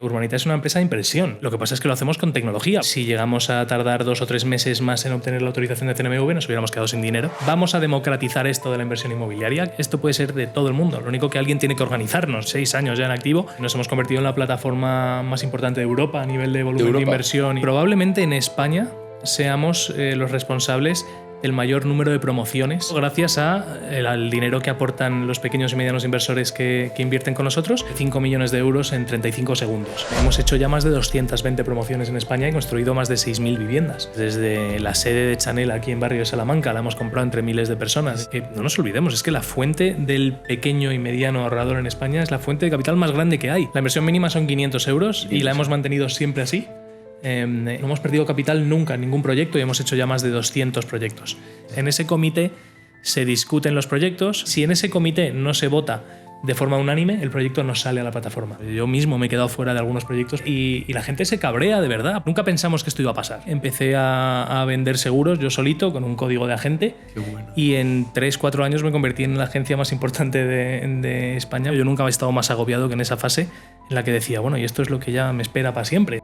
Urbanitae es una empresa de inversión. Lo que pasa es que lo hacemos con tecnología. Si llegamos a tardar 2 o 3 meses más en obtener la autorización de CNMV, nos hubiéramos quedado sin dinero. Vamos a democratizar esto de la inversión inmobiliaria. Esto puede ser de todo el mundo. Lo único que alguien tiene que organizarnos. 6 años ya en activo. Nos hemos convertido en la plataforma más importante de Europa a nivel de volumen de inversión. Y probablemente en España seamos los responsables del mayor número de promociones gracias al dinero que aportan los pequeños y medianos inversores que invierten con nosotros, 5 millones de euros en 35 segundos. Hemos hecho ya más de 220 promociones en España y construido más de 6.000 viviendas. Desde la sede de Chanel aquí en Barrio de Salamanca la hemos comprado entre miles de personas. No nos olvidemos, es que la fuente del pequeño y mediano ahorrador en España es la fuente de capital más grande que hay. La inversión mínima son 500 euros y la hemos mantenido siempre así. No hemos perdido capital nunca en ningún proyecto y hemos hecho ya más de 200 proyectos. En ese comité se discuten los proyectos. Si en ese comité no se vota de forma unánime, el proyecto no sale a la plataforma. Yo mismo me he quedado fuera de algunos proyectos y la gente se cabrea de verdad. Nunca pensamos que esto iba a pasar. Empecé a vender seguros yo solito con un código de agente. Qué bueno. Y en 3-4 años me convertí en la agencia más importante de España. Yo nunca he estado más agobiado que en esa fase en la que decía, bueno, y esto es lo que ya me espera para siempre.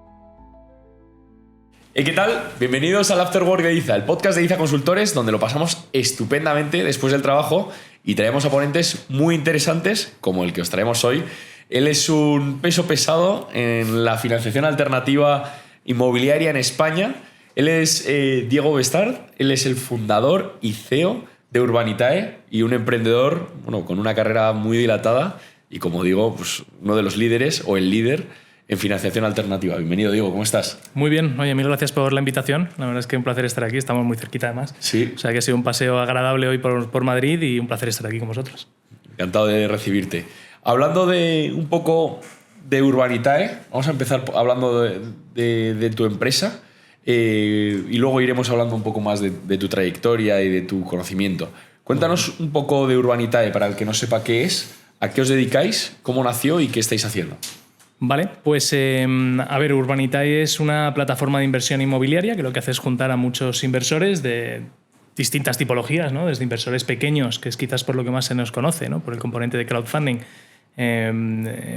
¿Qué tal? Bienvenidos al Afterwork de IZA, el podcast de IZA Consultores, donde lo pasamos estupendamente después del trabajo y traemos a ponentes muy interesantes, como el que os traemos hoy. Él es un peso pesado en la financiación alternativa inmobiliaria en España. Él es Diego Bestard, él es el fundador y CEO de Urbanitae y un emprendedor con una carrera muy dilatada y, como digo, pues, uno de los líderes o el líder en financiación alternativa. Bienvenido, Diego, ¿cómo estás? Muy bien, oye, mil gracias por la invitación. La verdad es que un placer estar aquí, estamos muy cerquita además. Sí. O sea que ha sido un paseo agradable hoy por Madrid y un placer estar aquí con vosotros. Encantado de recibirte. Hablando de un poco de Urbanitae, vamos a empezar hablando de tu empresa y luego iremos hablando un poco más de tu trayectoria y de tu conocimiento. Cuéntanos un poco de Urbanitae para el que no sepa qué es, a qué os dedicáis, cómo nació y qué estáis haciendo. Vale, pues a ver, Urbanitae es una plataforma de inversión inmobiliaria que lo que hace es juntar a muchos inversores de distintas tipologías, ¿no? Desde inversores pequeños, que es quizás por lo que más se nos conoce, ¿no? Por el componente de crowdfunding,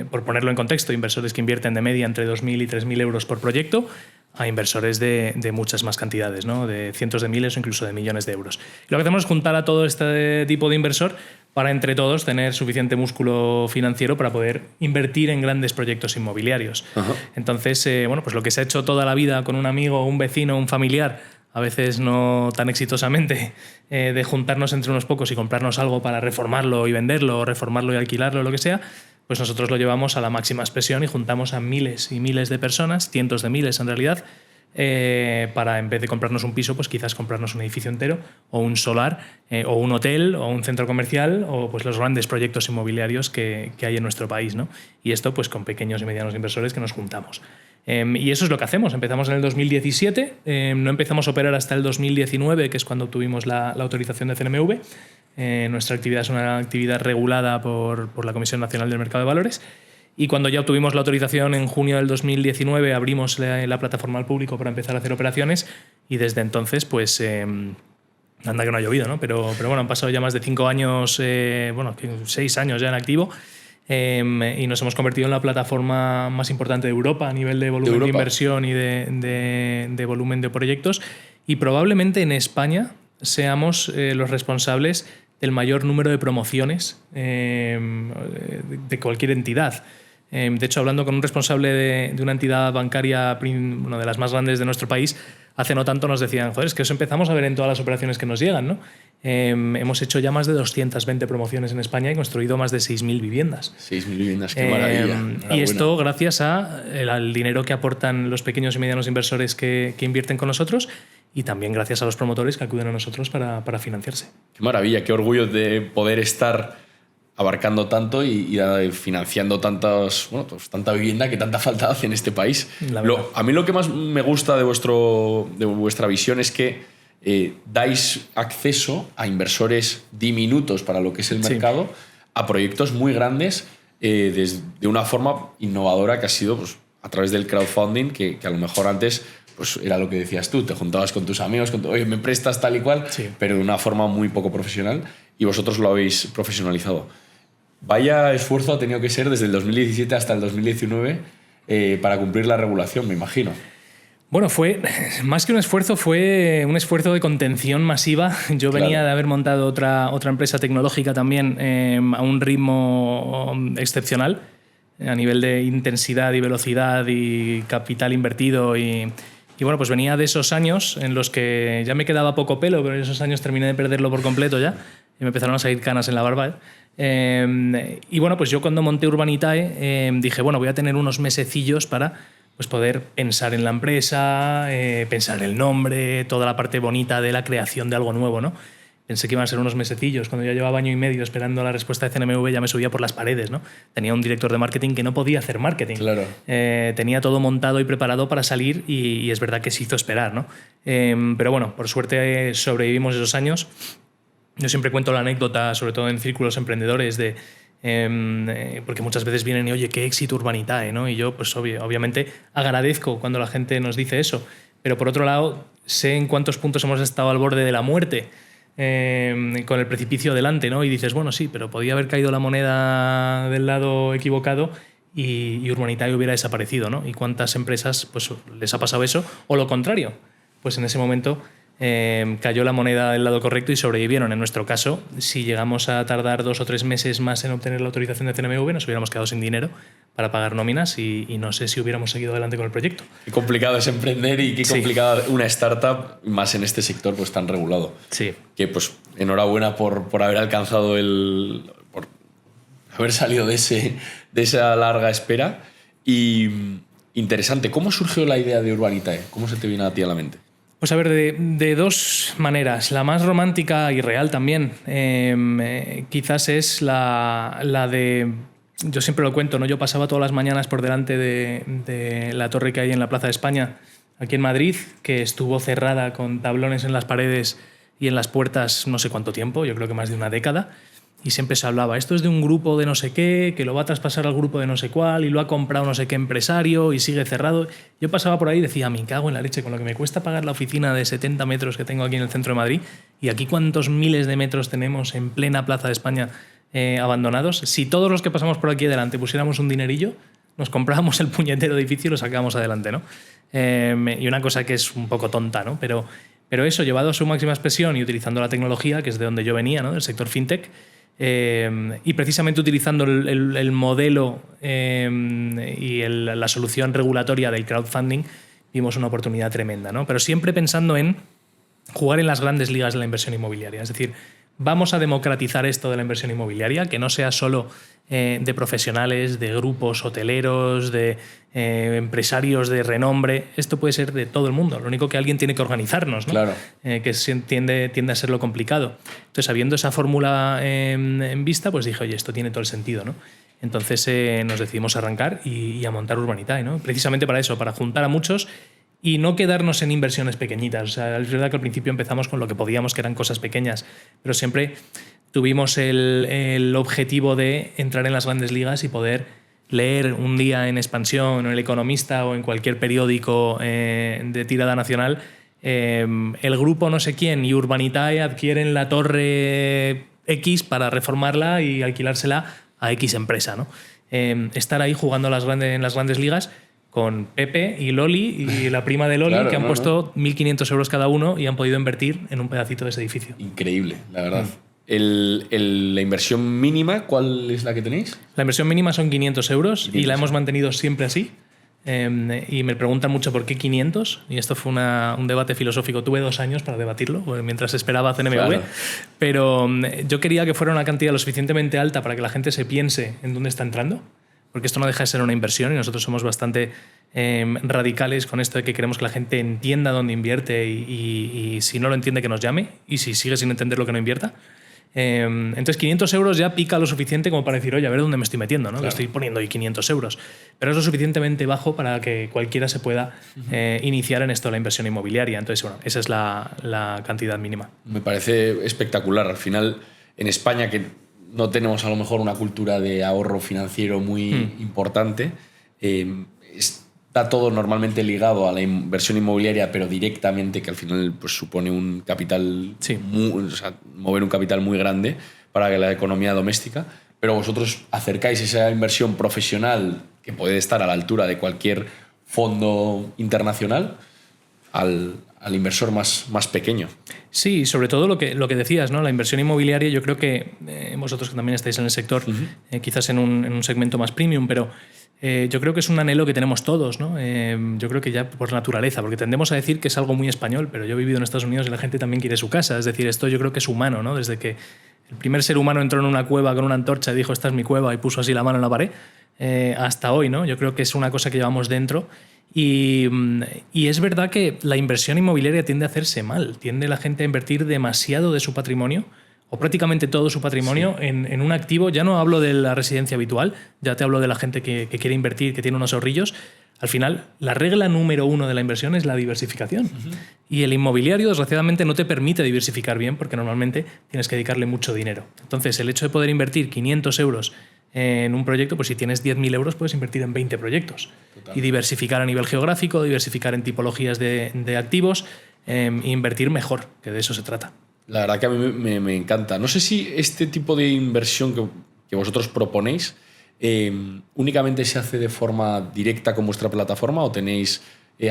por ponerlo en contexto, inversores que invierten de media entre 2.000 y 3.000 euros por proyecto, a inversores de muchas más cantidades, ¿no? De cientos de miles o incluso de millones de euros. Y lo que hacemos es juntar a todo este tipo de inversor para entre todos tener suficiente músculo financiero para poder invertir en grandes proyectos inmobiliarios. Uh-huh. Entonces, pues lo que se ha hecho toda la vida con un amigo, un vecino, un familiar, a veces no tan exitosamente, de juntarnos entre unos pocos y comprarnos algo para reformarlo y venderlo, o reformarlo y alquilarlo, lo que sea, pues nosotros lo llevamos a la máxima expresión y juntamos a miles y miles de personas, cientos de miles en realidad, para en vez de comprarnos un piso, pues quizás comprarnos un edificio entero o un solar o un hotel o un centro comercial o pues los grandes proyectos inmobiliarios que hay en nuestro país, ¿no? Y esto pues con pequeños y medianos inversores que nos juntamos. Y eso es lo que hacemos. Empezamos en el 2017, no empezamos a operar hasta el 2019, que es cuando obtuvimos la autorización de CNMV. Nuestra actividad es una actividad regulada por la Comisión Nacional del Mercado de Valores. Y cuando ya obtuvimos la autorización en junio del 2019, abrimos la plataforma al público para empezar a hacer operaciones y desde entonces, pues, anda que no ha llovido, ¿no? Pero bueno, han pasado ya más de 5 años, 6 años ya en activo y nos hemos convertido en la plataforma más importante de Europa a nivel de volumen de inversión y de volumen de proyectos y probablemente en España seamos los responsables del mayor número de promociones de cualquier entidad. De hecho, hablando con un responsable de una entidad bancaria, de las más grandes de nuestro país, hace no tanto nos decían, joder, es que eso empezamos a ver en todas las operaciones que nos llegan, ¿no? Hemos hecho ya más de 220 promociones en España y construido más de 6.000 viviendas. 6.000 viviendas, qué maravilla. Y esto gracias al dinero que aportan los pequeños y medianos inversores que invierten con nosotros y también gracias a los promotores que acuden a nosotros para financiarse. Qué maravilla, qué orgullo de poder estar abarcando tanto y financiando tanta vivienda que tanta falta hace en este país. A mí lo que más me gusta de vuestra visión es que dais acceso a inversores diminutos para lo que es el mercado, a proyectos muy grandes de una forma innovadora que ha sido pues, a través del crowdfunding, que a lo mejor antes pues era lo que decías tú, te juntabas con tus amigos, oye, me prestas tal y cual, pero de una forma muy poco profesional y vosotros lo habéis profesionalizado. Vaya esfuerzo ha tenido que ser desde el 2017 hasta el 2019 para cumplir la regulación, me imagino. Bueno, fue más que un esfuerzo, fue un esfuerzo de contención masiva. Yo venía de haber montado otra empresa tecnológica también a un ritmo excepcional a nivel de intensidad y velocidad y capital invertido y bueno, pues venía de esos años en los que ya me quedaba poco pelo, pero en esos años terminé de perderlo por completo ya y me empezaron a salir canas en la barba. Y bueno, pues yo cuando monté Urbanitae dije, bueno, voy a tener unos mesecillos para pues poder pensar en la empresa, pensar el nombre, toda la parte bonita de la creación de algo nuevo, ¿no? Pensé que iban a ser unos mesecillos. Cuando ya llevaba año y medio esperando la respuesta de CNMV ya me subía por las paredes, ¿no? Tenía un director de marketing que no podía hacer marketing. Claro. Tenía todo montado y preparado para salir y es verdad que se hizo esperar, ¿no? Pero bueno, por suerte sobrevivimos esos años. Yo siempre cuento la anécdota, sobre todo en círculos emprendedores, porque muchas veces vienen y, oye, qué éxito Urbanitae, ¿no? Y yo, pues obviamente, agradezco cuando la gente nos dice eso. Pero por otro lado, sé en cuántos puntos hemos estado al borde de la muerte, con el precipicio delante, ¿no? Y dices, bueno, sí, pero podía haber caído la moneda del lado equivocado y Urbanitae hubiera desaparecido, ¿no? Y cuántas empresas pues, les ha pasado eso, o lo contrario. Pues en ese momento cayó la moneda del lado correcto y sobrevivieron. En nuestro caso, si llegamos a tardar 2 o 3 meses más en obtener la autorización de CNMV, nos hubiéramos quedado sin dinero para pagar nóminas y no sé si hubiéramos seguido adelante con el proyecto. Qué complicado es emprender y qué complicada una startup, más en este sector pues tan regulado. Sí. Que pues enhorabuena por haber alcanzado por haber salido de esa larga espera. Y interesante, ¿cómo surgió la idea de Urbanitae? ¿Cómo se te vino a ti a la mente? Pues a ver, de 2 maneras. La más romántica y real también quizás es la de... Yo siempre lo cuento, ¿no? Yo pasaba todas las mañanas por delante de la torre que hay en la Plaza de España, aquí en Madrid, que estuvo cerrada con tablones en las paredes y en las puertas no sé cuánto tiempo, yo creo que más de una década. Y siempre se hablaba, esto es de un grupo de no sé qué, que lo va a traspasar al grupo de no sé cuál y lo ha comprado no sé qué empresario y sigue cerrado. Yo pasaba por ahí y decía, me cago en la leche con lo que me cuesta pagar la oficina de 70 metros que tengo aquí en el centro de Madrid y aquí cuántos miles de metros tenemos en plena Plaza de España abandonados. Si todos los que pasamos por aquí adelante pusiéramos un dinerillo, nos comprábamos el puñetero edificio y lo sacábamos adelante, ¿no? Y una cosa que es un poco tonta, ¿no? Pero eso, llevado a su máxima expresión y utilizando la tecnología, que es de donde yo venía, ¿no? Del sector fintech, y precisamente utilizando el modelo y la solución regulatoria del crowdfunding, vimos una oportunidad tremenda, ¿no? Pero siempre pensando en jugar en las grandes ligas de la inversión inmobiliaria. Es decir, vamos a democratizar esto de la inversión inmobiliaria, que no sea solo de profesionales, de grupos hoteleros, de empresarios de renombre. Esto puede ser de todo el mundo. Lo único que alguien tiene que organizarnos, ¿no? Claro. Que tiende a ser lo complicado. Entonces, habiendo esa fórmula en vista, pues dije, oye, esto tiene todo el sentido, ¿no? Entonces nos decidimos a arrancar y a montar Urbanitae, ¿no? Precisamente para eso, para juntar a muchos y no quedarnos en inversiones pequeñitas. O sea, es verdad que al principio empezamos con lo que podíamos, que eran cosas pequeñas, pero siempre tuvimos el objetivo de entrar en las grandes ligas y poder leer un día en Expansión o en El Economista o en cualquier periódico de tirada nacional el grupo no sé quién y Urbanitae adquieren la torre X para reformarla y alquilársela a X empresa, ¿no? Estar ahí jugando en las grandes ligas con Pepe y Loli y la prima de Loli, claro, que han puesto 1.500 euros cada uno y han podido invertir en un pedacito de ese edificio. Increíble, la verdad. La inversión mínima, ¿cuál es la que tenéis? La inversión mínima son 500 euros y la hemos mantenido siempre así. Y me preguntan mucho por qué 500, y esto fue un debate filosófico. Tuve 2 años para debatirlo mientras esperaba CNMV, claro. Pero yo quería que fuera una cantidad lo suficientemente alta para que la gente se piense en dónde está entrando, porque esto no deja de ser una inversión y nosotros somos bastante radicales con esto de que queremos que la gente entienda dónde invierte y si no lo entiende que nos llame y si sigue sin entender lo que no invierta. Entonces 500 euros ya pica lo suficiente como para decir, oye, a ver dónde me estoy metiendo, ¿no? Claro. Que estoy poniendo ahí 500 euros. Pero es lo suficientemente bajo para que cualquiera se pueda iniciar en esto de la inversión inmobiliaria. Entonces, bueno, esa es la cantidad mínima. Me parece espectacular. Al final, en España, que no tenemos a lo mejor una cultura de ahorro financiero muy importante, está todo normalmente ligado a la inversión inmobiliaria, pero directamente, que al final pues, supone un capital, mover un capital muy grande para la economía doméstica. pero vosotros acercáis esa inversión profesional que puede estar a la altura de cualquier fondo internacional al inversor más pequeño. Sí, sobre todo lo que decías, ¿no? La inversión inmobiliaria, yo creo que vosotros que también estáis en el sector, quizás en un segmento más premium, pero yo creo que es un anhelo que tenemos todos, ¿no? Yo creo que ya por naturaleza, porque tendemos a decir que es algo muy español, pero yo he vivido en Estados Unidos y la gente también quiere su casa. Es decir, esto yo creo que es humano, ¿no? Desde que el primer ser humano entró en una cueva con una antorcha y dijo, esta es mi cueva, y puso así la mano en la pared, hasta hoy, ¿no? Yo creo que es una cosa que llevamos dentro. Y es verdad que la inversión inmobiliaria tiende a hacerse mal. Tiende la gente a invertir demasiado de su patrimonio, o prácticamente todo su patrimonio, sí, en un activo. Ya no hablo de la residencia habitual, ya te hablo de la gente que quiere invertir, que tiene unos ahorrillos. Al final, la regla número 1 de la inversión es la diversificación. Y el inmobiliario, desgraciadamente, no te permite diversificar bien porque normalmente tienes que dedicarle mucho dinero. Entonces, el hecho de poder invertir 500 euros en un proyecto, pues si tienes 10.000 euros puedes invertir en 20 proyectos. Total. Y diversificar a nivel geográfico, diversificar en tipologías de activos, e invertir mejor, que de eso se trata. La verdad que a mí me encanta. No sé si este tipo de inversión que vosotros proponéis únicamente se hace de forma directa con vuestra plataforma o tenéis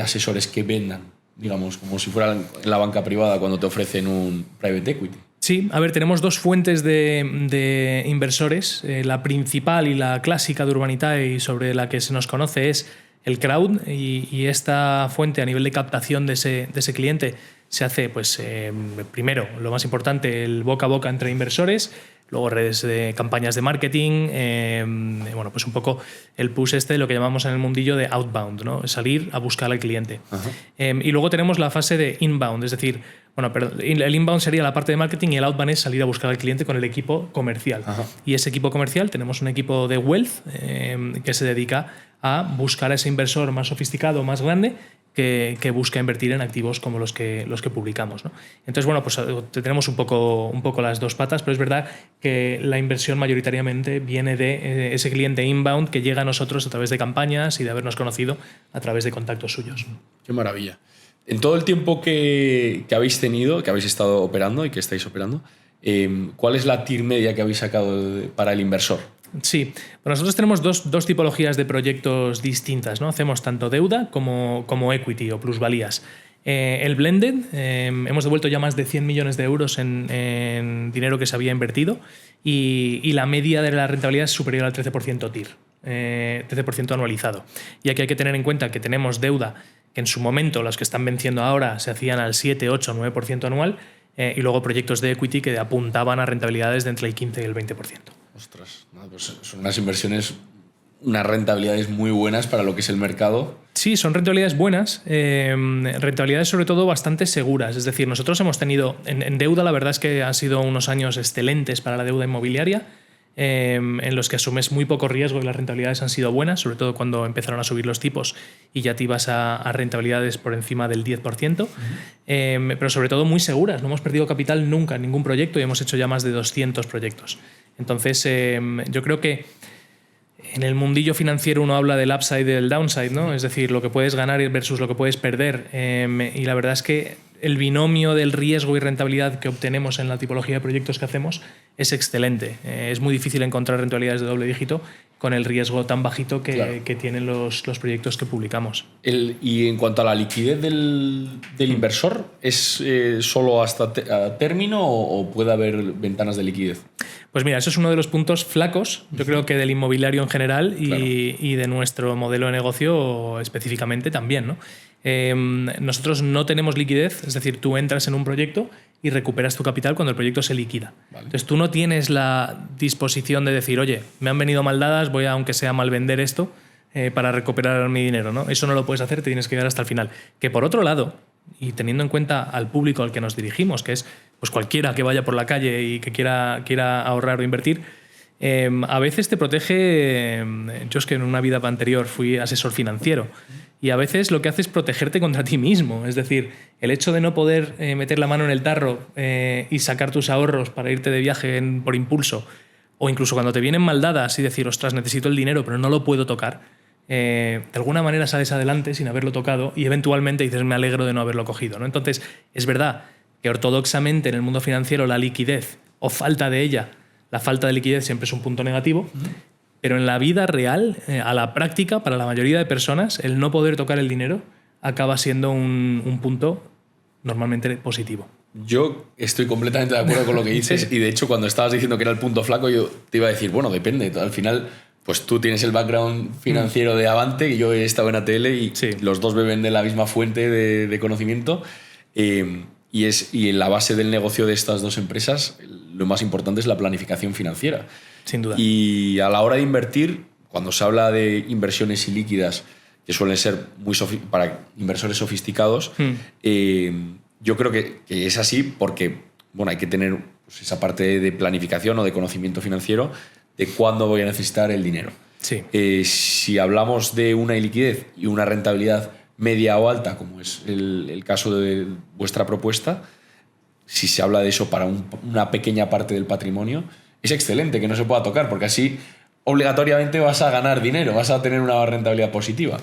asesores que vendan, digamos, como si fuera en la banca privada cuando te ofrecen un private equity. Sí, a ver, tenemos dos fuentes de inversores. La principal y la clásica de Urbanitae, sobre la que se nos conoce, es el crowd, y esta fuente a nivel de captación de ese cliente se hace, pues, primero, lo más importante, el boca a boca entre inversores, luego redes de campañas de marketing, bueno, pues un poco el push de lo que llamamos en el mundillo de outbound, ¿no? Salir a buscar al cliente. Y luego tenemos la fase de inbound, es decir, bueno, perdón, el inbound sería la parte de marketing y el outbound es salir a buscar al cliente con el equipo comercial. Y ese equipo comercial, tenemos un equipo de wealth que se dedica a buscar a ese inversor más sofisticado, más grande, que busca invertir en activos como los que publicamos, ¿no? Entonces, bueno, pues tenemos un poco las dos patas, pero es verdad que la inversión mayoritariamente viene de ese cliente inbound que llega a nosotros a través de campañas y de habernos conocido a través de contactos suyos. Qué maravilla. En todo el tiempo que habéis tenido, que habéis estado operando y que estáis operando, ¿cuál es la TIR media que habéis sacado para el inversor? Sí, bueno, nosotros tenemos dos tipologías de proyectos distintas, ¿no? Hacemos tanto deuda como equity o plusvalías. El blended, hemos devuelto ya más de 100 millones de euros en dinero que se había invertido y la media de la rentabilidad es superior al 13% TIR, 13% anualizado. Y aquí hay que tener en cuenta que tenemos deuda que en su momento, los que están venciendo ahora, se hacían al 7, 8, 9% anual, y luego proyectos de equity que apuntaban a rentabilidades de entre el 15 y el 20%. Ostras, pues son unas inversiones, unas rentabilidades muy buenas para lo que es el mercado. Sí, son rentabilidades buenas, rentabilidades sobre todo bastante seguras. Es decir, nosotros hemos tenido, en deuda, la verdad es que han sido unos años excelentes para la deuda inmobiliaria, en los que asumes muy poco riesgo y las rentabilidades han sido buenas, sobre todo cuando empezaron a subir los tipos y ya te ibas a rentabilidades por encima del 10%, pero sobre todo muy seguras. No hemos perdido capital nunca en ningún proyecto y hemos hecho ya más de 200 proyectos. Entonces, yo creo que en el mundillo financiero uno habla del upside y del downside, ¿no? Es decir, lo que puedes ganar versus lo que puedes perder. Y la verdad es que el binomio del riesgo y rentabilidad que obtenemos en la tipología de proyectos que hacemos es excelente. Es muy difícil encontrar rentabilidades de doble dígito con el riesgo tan bajito que tienen los proyectos que publicamos. Y en cuanto a la liquidez del inversor, ¿es solo hasta término o puede haber ventanas de liquidez? Pues mira, eso es uno de los puntos flacos, yo creo que del inmobiliario en general y de nuestro modelo de negocio específicamente también, ¿no? Nosotros no tenemos liquidez, es decir, tú entras en un proyecto y recuperas tu capital cuando el proyecto se liquida. Vale. Entonces tú no tienes la disposición de decir, oye, me han venido mal dadas, voy a, aunque sea mal vender esto para recuperar mi dinero, ¿no? Eso no lo puedes hacer, te tienes que quedar hasta el final. Que por otro lado, y teniendo en cuenta al público al que nos dirigimos, que es pues cualquiera que vaya por la calle y que quiera ahorrar o invertir, a veces te protege. Yo es que en una vida anterior fui asesor financiero y a veces lo que hace es protegerte contra ti mismo. Es decir, el hecho de no poder meter la mano en el tarro y sacar tus ahorros para irte de viaje por impulso, o incluso cuando te vienen mal dadas y decir, ostras, necesito el dinero pero no lo puedo tocar, de alguna manera sales adelante sin haberlo tocado y eventualmente dices, me alegro de no haberlo cogido, ¿no? Entonces, es verdad que ortodoxamente en el mundo financiero la liquidez o falta de ella la falta de liquidez siempre es un punto negativo, pero en la vida real, a la práctica, para la mayoría de personas, el no poder tocar el dinero acaba siendo un punto normalmente positivo. Yo estoy completamente de acuerdo con lo que dices. Sí. Y de hecho, cuando estabas diciendo que era el punto flaco, yo te iba a decir, bueno, depende. Al final, pues tú tienes el background financiero de Avante y yo he estado en ATL y los dos beben de la misma fuente de conocimiento. Y la base del negocio de estas dos empresas, lo más importante es la planificación financiera. Sin duda. Y a la hora de invertir, cuando se habla de inversiones ilíquidas, que suelen ser para inversores sofisticados, yo creo que es así porque bueno, hay que tener pues, esa parte de planificación o de conocimiento financiero de cuándo voy a necesitar el dinero. Sí. Si hablamos de una iliquidez y una rentabilidad media o alta, como es el caso de vuestra propuesta, si se habla de eso para una pequeña parte del patrimonio, es excelente que no se pueda tocar, porque así obligatoriamente vas a ganar dinero, vas a tener una rentabilidad positiva.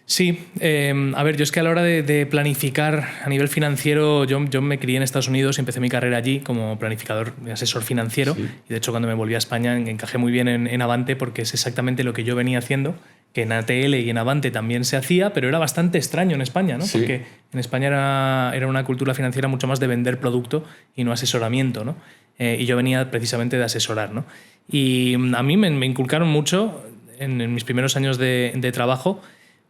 Sí, a ver, yo es que a la hora de planificar a nivel financiero, yo me crié en Estados Unidos y empecé mi carrera allí como planificador, asesor financiero, sí. Y de hecho cuando me volví a España encajé muy bien en Avante porque es exactamente lo que yo venía haciendo, que en ATL y en Avante también se hacía, pero era bastante extraño en España, ¿no? Sí. Porque en España era una cultura financiera mucho más de vender producto y no asesoramiento, ¿no? Y yo venía precisamente de asesorar, ¿no? Y a mí me inculcaron mucho en mis primeros años de trabajo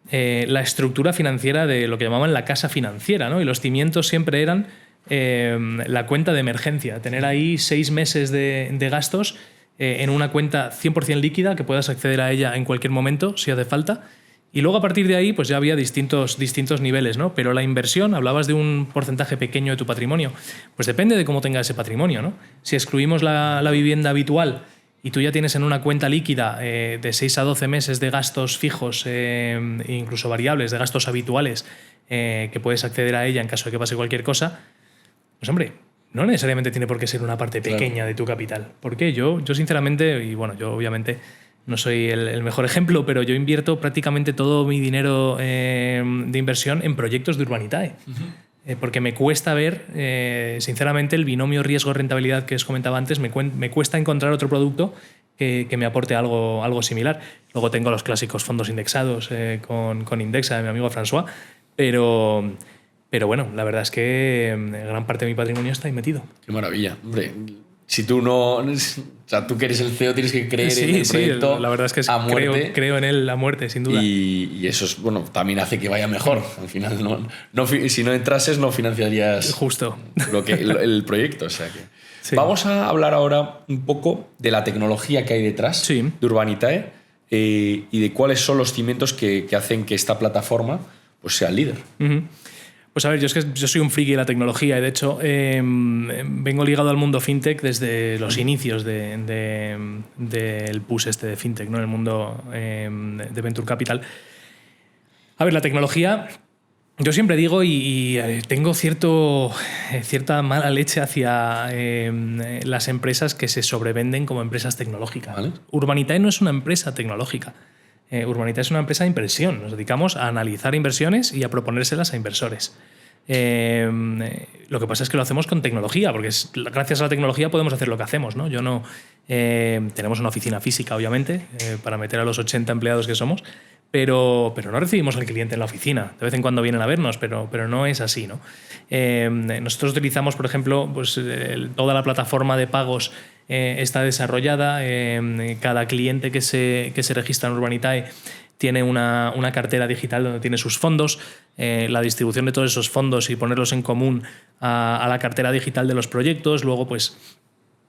la estructura financiera de lo que llamaban la casa financiera, ¿no? Y los cimientos siempre eran la cuenta de emergencia, tener ahí 6 meses de gastos en una cuenta 100% líquida que puedas acceder a ella en cualquier momento si hace falta. Y luego a partir de ahí pues ya había distintos niveles, ¿no? Pero la inversión, hablabas de un porcentaje pequeño de tu patrimonio, pues depende de cómo tengas ese patrimonio, ¿no? Si excluimos la vivienda habitual y tú ya tienes en una cuenta líquida de 6 a 12 meses de gastos fijos e incluso variables, de gastos habituales, que puedes acceder a ella en caso de que pase cualquier cosa, pues hombre, no necesariamente tiene por qué ser una parte pequeña de tu capital. ¿Por qué? Yo sinceramente, y bueno, yo obviamente no soy el mejor ejemplo, pero yo invierto prácticamente todo mi dinero de inversión en proyectos de Urbanitae. Porque me cuesta ver, sinceramente, el binomio riesgo-rentabilidad que os comentaba antes, me cuesta encontrar otro producto que me aporte algo similar. Luego tengo los clásicos fondos indexados con Indexa, de mi amigo François, pero bueno, la verdad es que gran parte de mi patrimonio está ahí metido. Qué maravilla. Hombre, si tú no... O sea, tú que eres el CEO tienes que creer en el proyecto. Sí, la verdad es que creo en él a muerte, sin duda. Y eso es, bueno, también hace que vaya mejor. Al final, si no entrases, no financiarías justo el proyecto. O sea que... Sí. Vamos a hablar ahora un poco de la tecnología que hay detrás de Urbanitae y de cuáles son los cimientos que hacen que esta plataforma pues, sea el líder. Pues a ver, yo soy un friki de la tecnología y de hecho vengo ligado al mundo fintech desde los inicios del push de fintech, ¿no? En el mundo de Venture Capital. A ver, la tecnología, yo siempre digo y tengo cierta mala leche hacia las empresas que se sobrevenden como empresas tecnológicas. ¿Vale? Urbanitae no es una empresa tecnológica. Urbanitae es una empresa de inversión. Nos dedicamos a analizar inversiones y a proponérselas a inversores. Lo que pasa es que lo hacemos con tecnología, porque gracias a la tecnología podemos hacer lo que hacemos, ¿no? Tenemos una oficina física, obviamente, para meter a los 80 empleados que somos, pero no recibimos al cliente en la oficina. De vez en cuando vienen a vernos, pero no es así, ¿no? Nosotros utilizamos, por ejemplo, pues, toda la plataforma de pagos está desarrollada. Cada cliente que se registra en Urbanitae tiene una cartera digital donde tiene sus fondos, la distribución de todos esos fondos y ponerlos en común a la cartera digital de los proyectos. Luego, pues,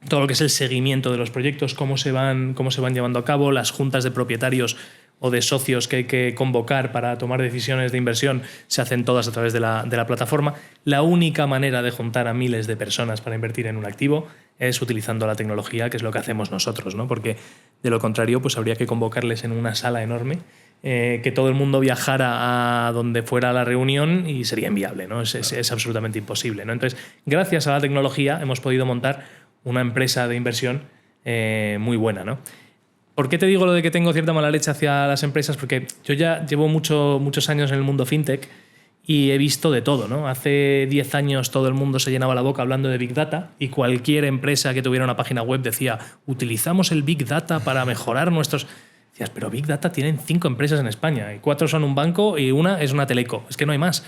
todo lo que es el seguimiento de los proyectos, cómo se van llevando a cabo, las juntas de propietarios o de socios que hay que convocar para tomar decisiones de inversión se hacen todas a través de la plataforma. La única manera de juntar a miles de personas para invertir en un activo es utilizando la tecnología, que es lo que hacemos nosotros, ¿no? Porque de lo contrario pues habría que convocarles en una sala enorme, que todo el mundo viajara a donde fuera la reunión y sería inviable, ¿no? Es absolutamente imposible, ¿no? Entonces, gracias a la tecnología hemos podido montar una empresa de inversión muy buena, ¿no? ¿Por qué te digo lo de que tengo cierta mala leche hacia las empresas? Porque yo ya llevo muchos años en el mundo fintech y he visto de todo, ¿no? Hace 10 años todo el mundo se llenaba la boca hablando de Big Data y cualquier empresa que tuviera una página web decía utilizamos el Big Data para mejorar nuestros... Decías, pero Big Data tienen 5 empresas en España y 4 son un banco y una es una teleco. Es que no hay más.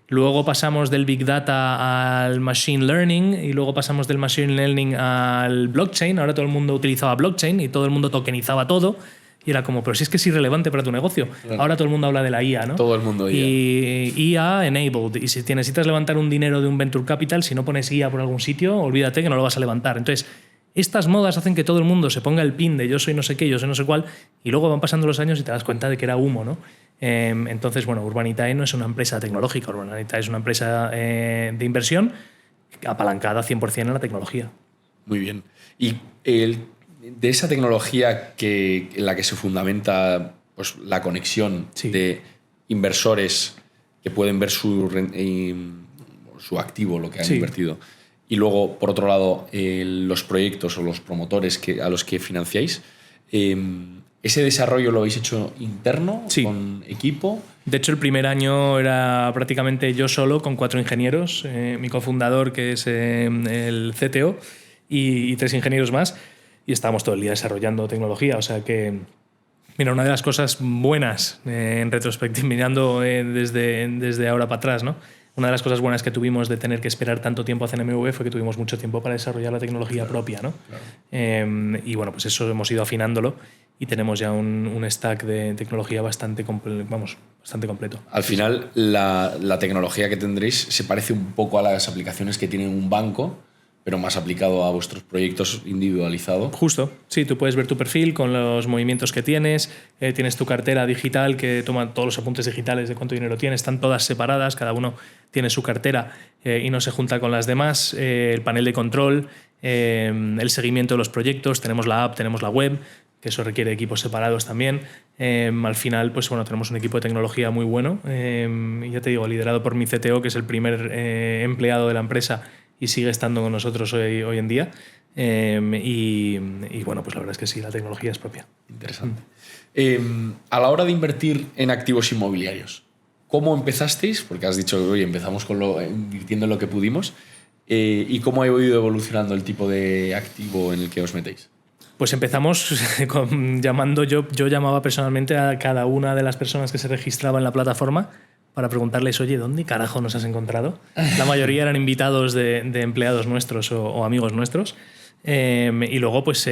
Luego pasamos del Big Data al Machine Learning y luego pasamos del Machine Learning al Blockchain. Ahora todo el mundo utilizaba Blockchain y todo el mundo tokenizaba todo. Y era como, pero si es que es irrelevante para tu negocio. Claro. Ahora todo el mundo habla de la IA, ¿no? Todo el mundo IA. Y IA enabled. Y si necesitas levantar un dinero de un venture capital, si no pones IA por algún sitio, olvídate que no lo vas a levantar. Entonces, estas modas hacen que todo el mundo se ponga el pin de yo soy no sé qué, yo soy no sé cuál, y luego van pasando los años y te das cuenta de que era humo, ¿no? Entonces, bueno, Urbanitae no es una empresa tecnológica, Urbanitae es una empresa de inversión apalancada 100% en la tecnología. Muy bien. Y de esa tecnología en la que se fundamenta pues, la conexión de inversores que pueden ver su activo, lo que han invertido, y luego, por otro lado, los proyectos o los promotores a los que financiáis, ¿ese desarrollo lo habéis hecho interno, con equipo? De hecho, el primer año era prácticamente yo solo, con 4 ingenieros, mi cofundador, que es el CTO, y 3 ingenieros más, y estábamos todo el día desarrollando tecnología. O sea que, mira, una de las cosas buenas, en retrospectiva, mirando desde ahora para atrás, ¿no? Una de las cosas buenas que tuvimos de tener que esperar tanto tiempo a CNMV fue que tuvimos mucho tiempo para desarrollar la tecnología propia, ¿no? Claro. Y bueno, pues eso hemos ido afinándolo y tenemos ya un stack de tecnología bastante completo. Al final, la tecnología que tendréis se parece un poco a las aplicaciones que tiene un banco, pero más aplicado a vuestros proyectos individualizado. Justo, sí, tú puedes ver tu perfil con los movimientos que tienes, tienes tu cartera digital que toma todos los apuntes digitales de cuánto dinero tienes, están todas separadas, cada uno tiene su cartera y no se junta con las demás, el panel de control, el seguimiento de los proyectos, tenemos la app, tenemos la web, que eso requiere equipos separados también. Al final, pues bueno, tenemos un equipo de tecnología muy bueno, y ya te digo, liderado por mi CTO, que es el primer empleado de la empresa y sigue estando con nosotros hoy en día. Y bueno, pues la verdad es que sí, la tecnología es propia. Interesante. A la hora de invertir en activos inmobiliarios, ¿cómo empezasteis? Porque has dicho, oye, empezamos invirtiendo en lo que pudimos. ¿Y cómo ha ido evolucionando el tipo de activo en el que os metéis? Pues empezamos llamando, yo llamaba personalmente a cada una de las personas que se registraba en la plataforma para preguntarles, oye, ¿dónde carajo nos has encontrado? La mayoría eran invitados de empleados nuestros o amigos nuestros. Y luego, pues,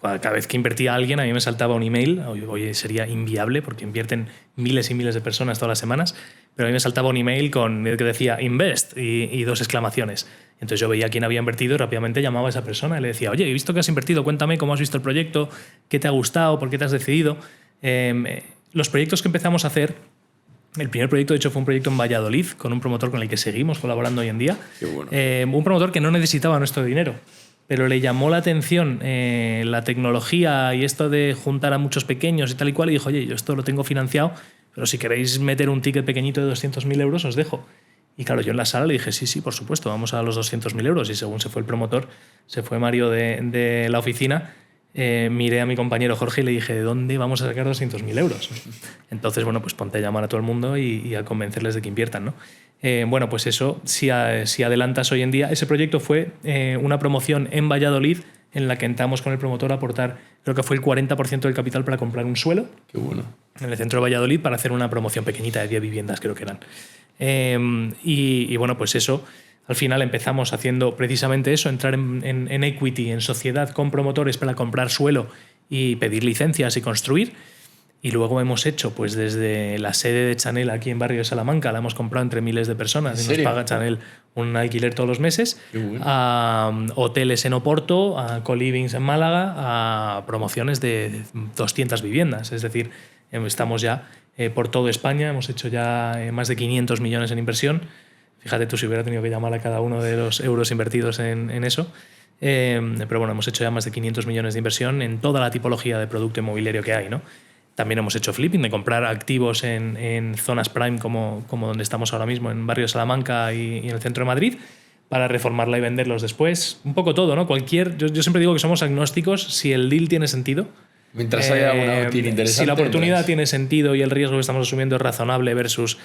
cada vez que invertía alguien, a mí me saltaba un email. Oye, sería inviable porque invierten miles y miles de personas todas las semanas. Pero a mí me saltaba un email que decía invest y 2 exclamaciones. Entonces yo veía quién había invertido y rápidamente llamaba a esa persona y le decía, oye, he visto que has invertido, cuéntame cómo has visto el proyecto, qué te ha gustado, por qué te has decidido. Los proyectos que empezamos a hacer, el primer proyecto de hecho fue un proyecto en Valladolid con un promotor con el que seguimos colaborando hoy en día. Qué bueno. Un promotor que no necesitaba nuestro dinero, pero le llamó la atención la tecnología y esto de juntar a muchos pequeños y tal y cual, y dijo, oye, yo esto lo tengo financiado, pero si queréis meter un ticket pequeñito de 200.000 euros os dejo. Y claro, yo en la sala le dije, sí, por supuesto, vamos a los 200.000 euros. Y según se fue el promotor, se fue Mario de la oficina, miré a mi compañero Jorge y le dije, ¿de dónde vamos a sacar 200.000 euros? Entonces, bueno, pues ponte a llamar a todo el mundo y a convencerles de que inviertan, ¿no? Bueno, pues eso, si adelantas hoy en día, ese proyecto fue una promoción en Valladolid en la que entramos con el promotor a aportar, creo que fue el 40% del capital para comprar un suelo. Qué bueno. En el centro de Valladolid para hacer una promoción pequeñita de 10 viviendas, creo que eran. Y bueno, pues eso, al final empezamos haciendo precisamente eso, entrar en equity, en sociedad con promotores para comprar suelo y pedir licencias y construir. Y luego hemos hecho, pues desde la sede de Chanel aquí en Barrio de Salamanca, la hemos comprado entre miles de personas y nos paga Chanel un alquiler todos los meses, bueno, a hoteles en Oporto, a co-livings en Málaga, a promociones de 200 viviendas. Es decir, estamos ya por toda España, hemos hecho ya más de 500 millones en inversión. Fíjate tú si hubiera tenido que llamar a cada uno de los euros invertidos en eso. Pero bueno, hemos hecho ya más de 500 millones de inversión en toda la tipología de producto inmobiliario que hay, ¿no? También hemos hecho flipping, de comprar activos en zonas prime como donde estamos ahora mismo, en Barrio de Salamanca y en el centro de Madrid, para reformarla y venderlos después. Un poco todo, ¿no? Yo siempre digo que somos agnósticos si el deal tiene sentido. Mientras haya una tiene interesante. Si la oportunidad tiene sentido y el riesgo que estamos asumiendo es razonable versus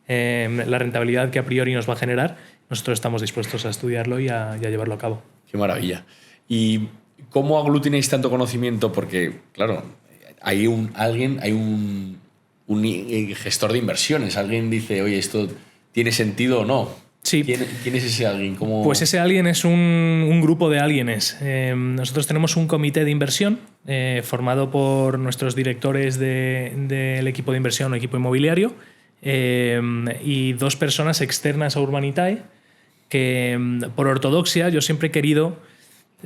la rentabilidad que a priori nos va a generar, nosotros estamos dispuestos a estudiarlo y a llevarlo a cabo. Qué maravilla. ¿Y cómo aglutináis tanto conocimiento? Porque, claro, hay un gestor de inversiones. Alguien dice, oye, ¿esto tiene sentido o no? Sí. ¿Quién es ese alguien? Pues ese alguien es un grupo de alguienes. Nosotros tenemos un comité de inversión formado por nuestros directores del equipo de inversión o equipo inmobiliario y 2 personas externas a Urbanitae que, por ortodoxia, yo siempre he querido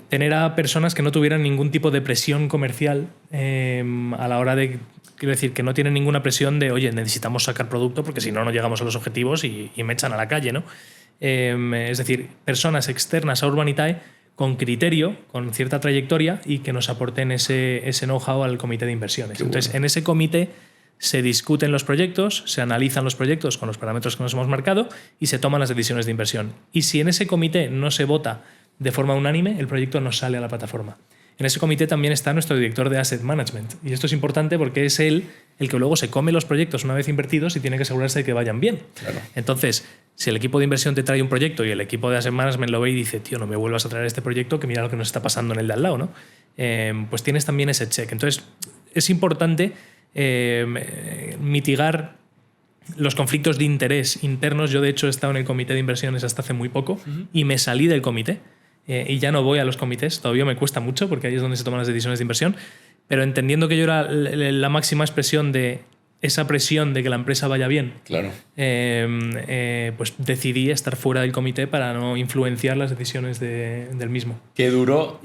tener a personas que no tuvieran ningún tipo de presión comercial a la hora de... Quiero decir, que no tienen ninguna presión de, oye, necesitamos sacar producto porque si no, no llegamos a los objetivos y me echan a la calle, ¿no? Es decir, personas externas a Urbanitae con criterio, con cierta trayectoria y que nos aporten ese know-how al comité de inversiones. Qué Entonces, bueno. en ese comité se discuten los proyectos, se analizan los proyectos con los parámetros que nos hemos marcado y se toman las decisiones de inversión. Y si en ese comité no se vota de forma unánime, el proyecto no sale a la plataforma. En ese comité también está nuestro director de Asset Management. Y esto es importante porque es él el que luego se come los proyectos una vez invertidos y tiene que asegurarse de que vayan bien. Claro. Entonces, si el equipo de inversión te trae un proyecto y el equipo de Asset Management lo ve y dice, tío, no me vuelvas a traer este proyecto, que mira lo que nos está pasando en el de al lado, ¿no? Pues tienes también ese check. Entonces, es importante mitigar los conflictos de interés internos. Yo, de hecho, he estado en el comité de inversiones hasta hace muy poco y me salí del comité. Y ya no voy a los comités, todavía me cuesta mucho porque ahí es donde se toman las decisiones de inversión, pero entendiendo que yo era la máxima expresión de esa presión de que la empresa vaya bien, Claro. Pues decidí estar fuera del comité para no influenciar las decisiones del mismo. Qué duro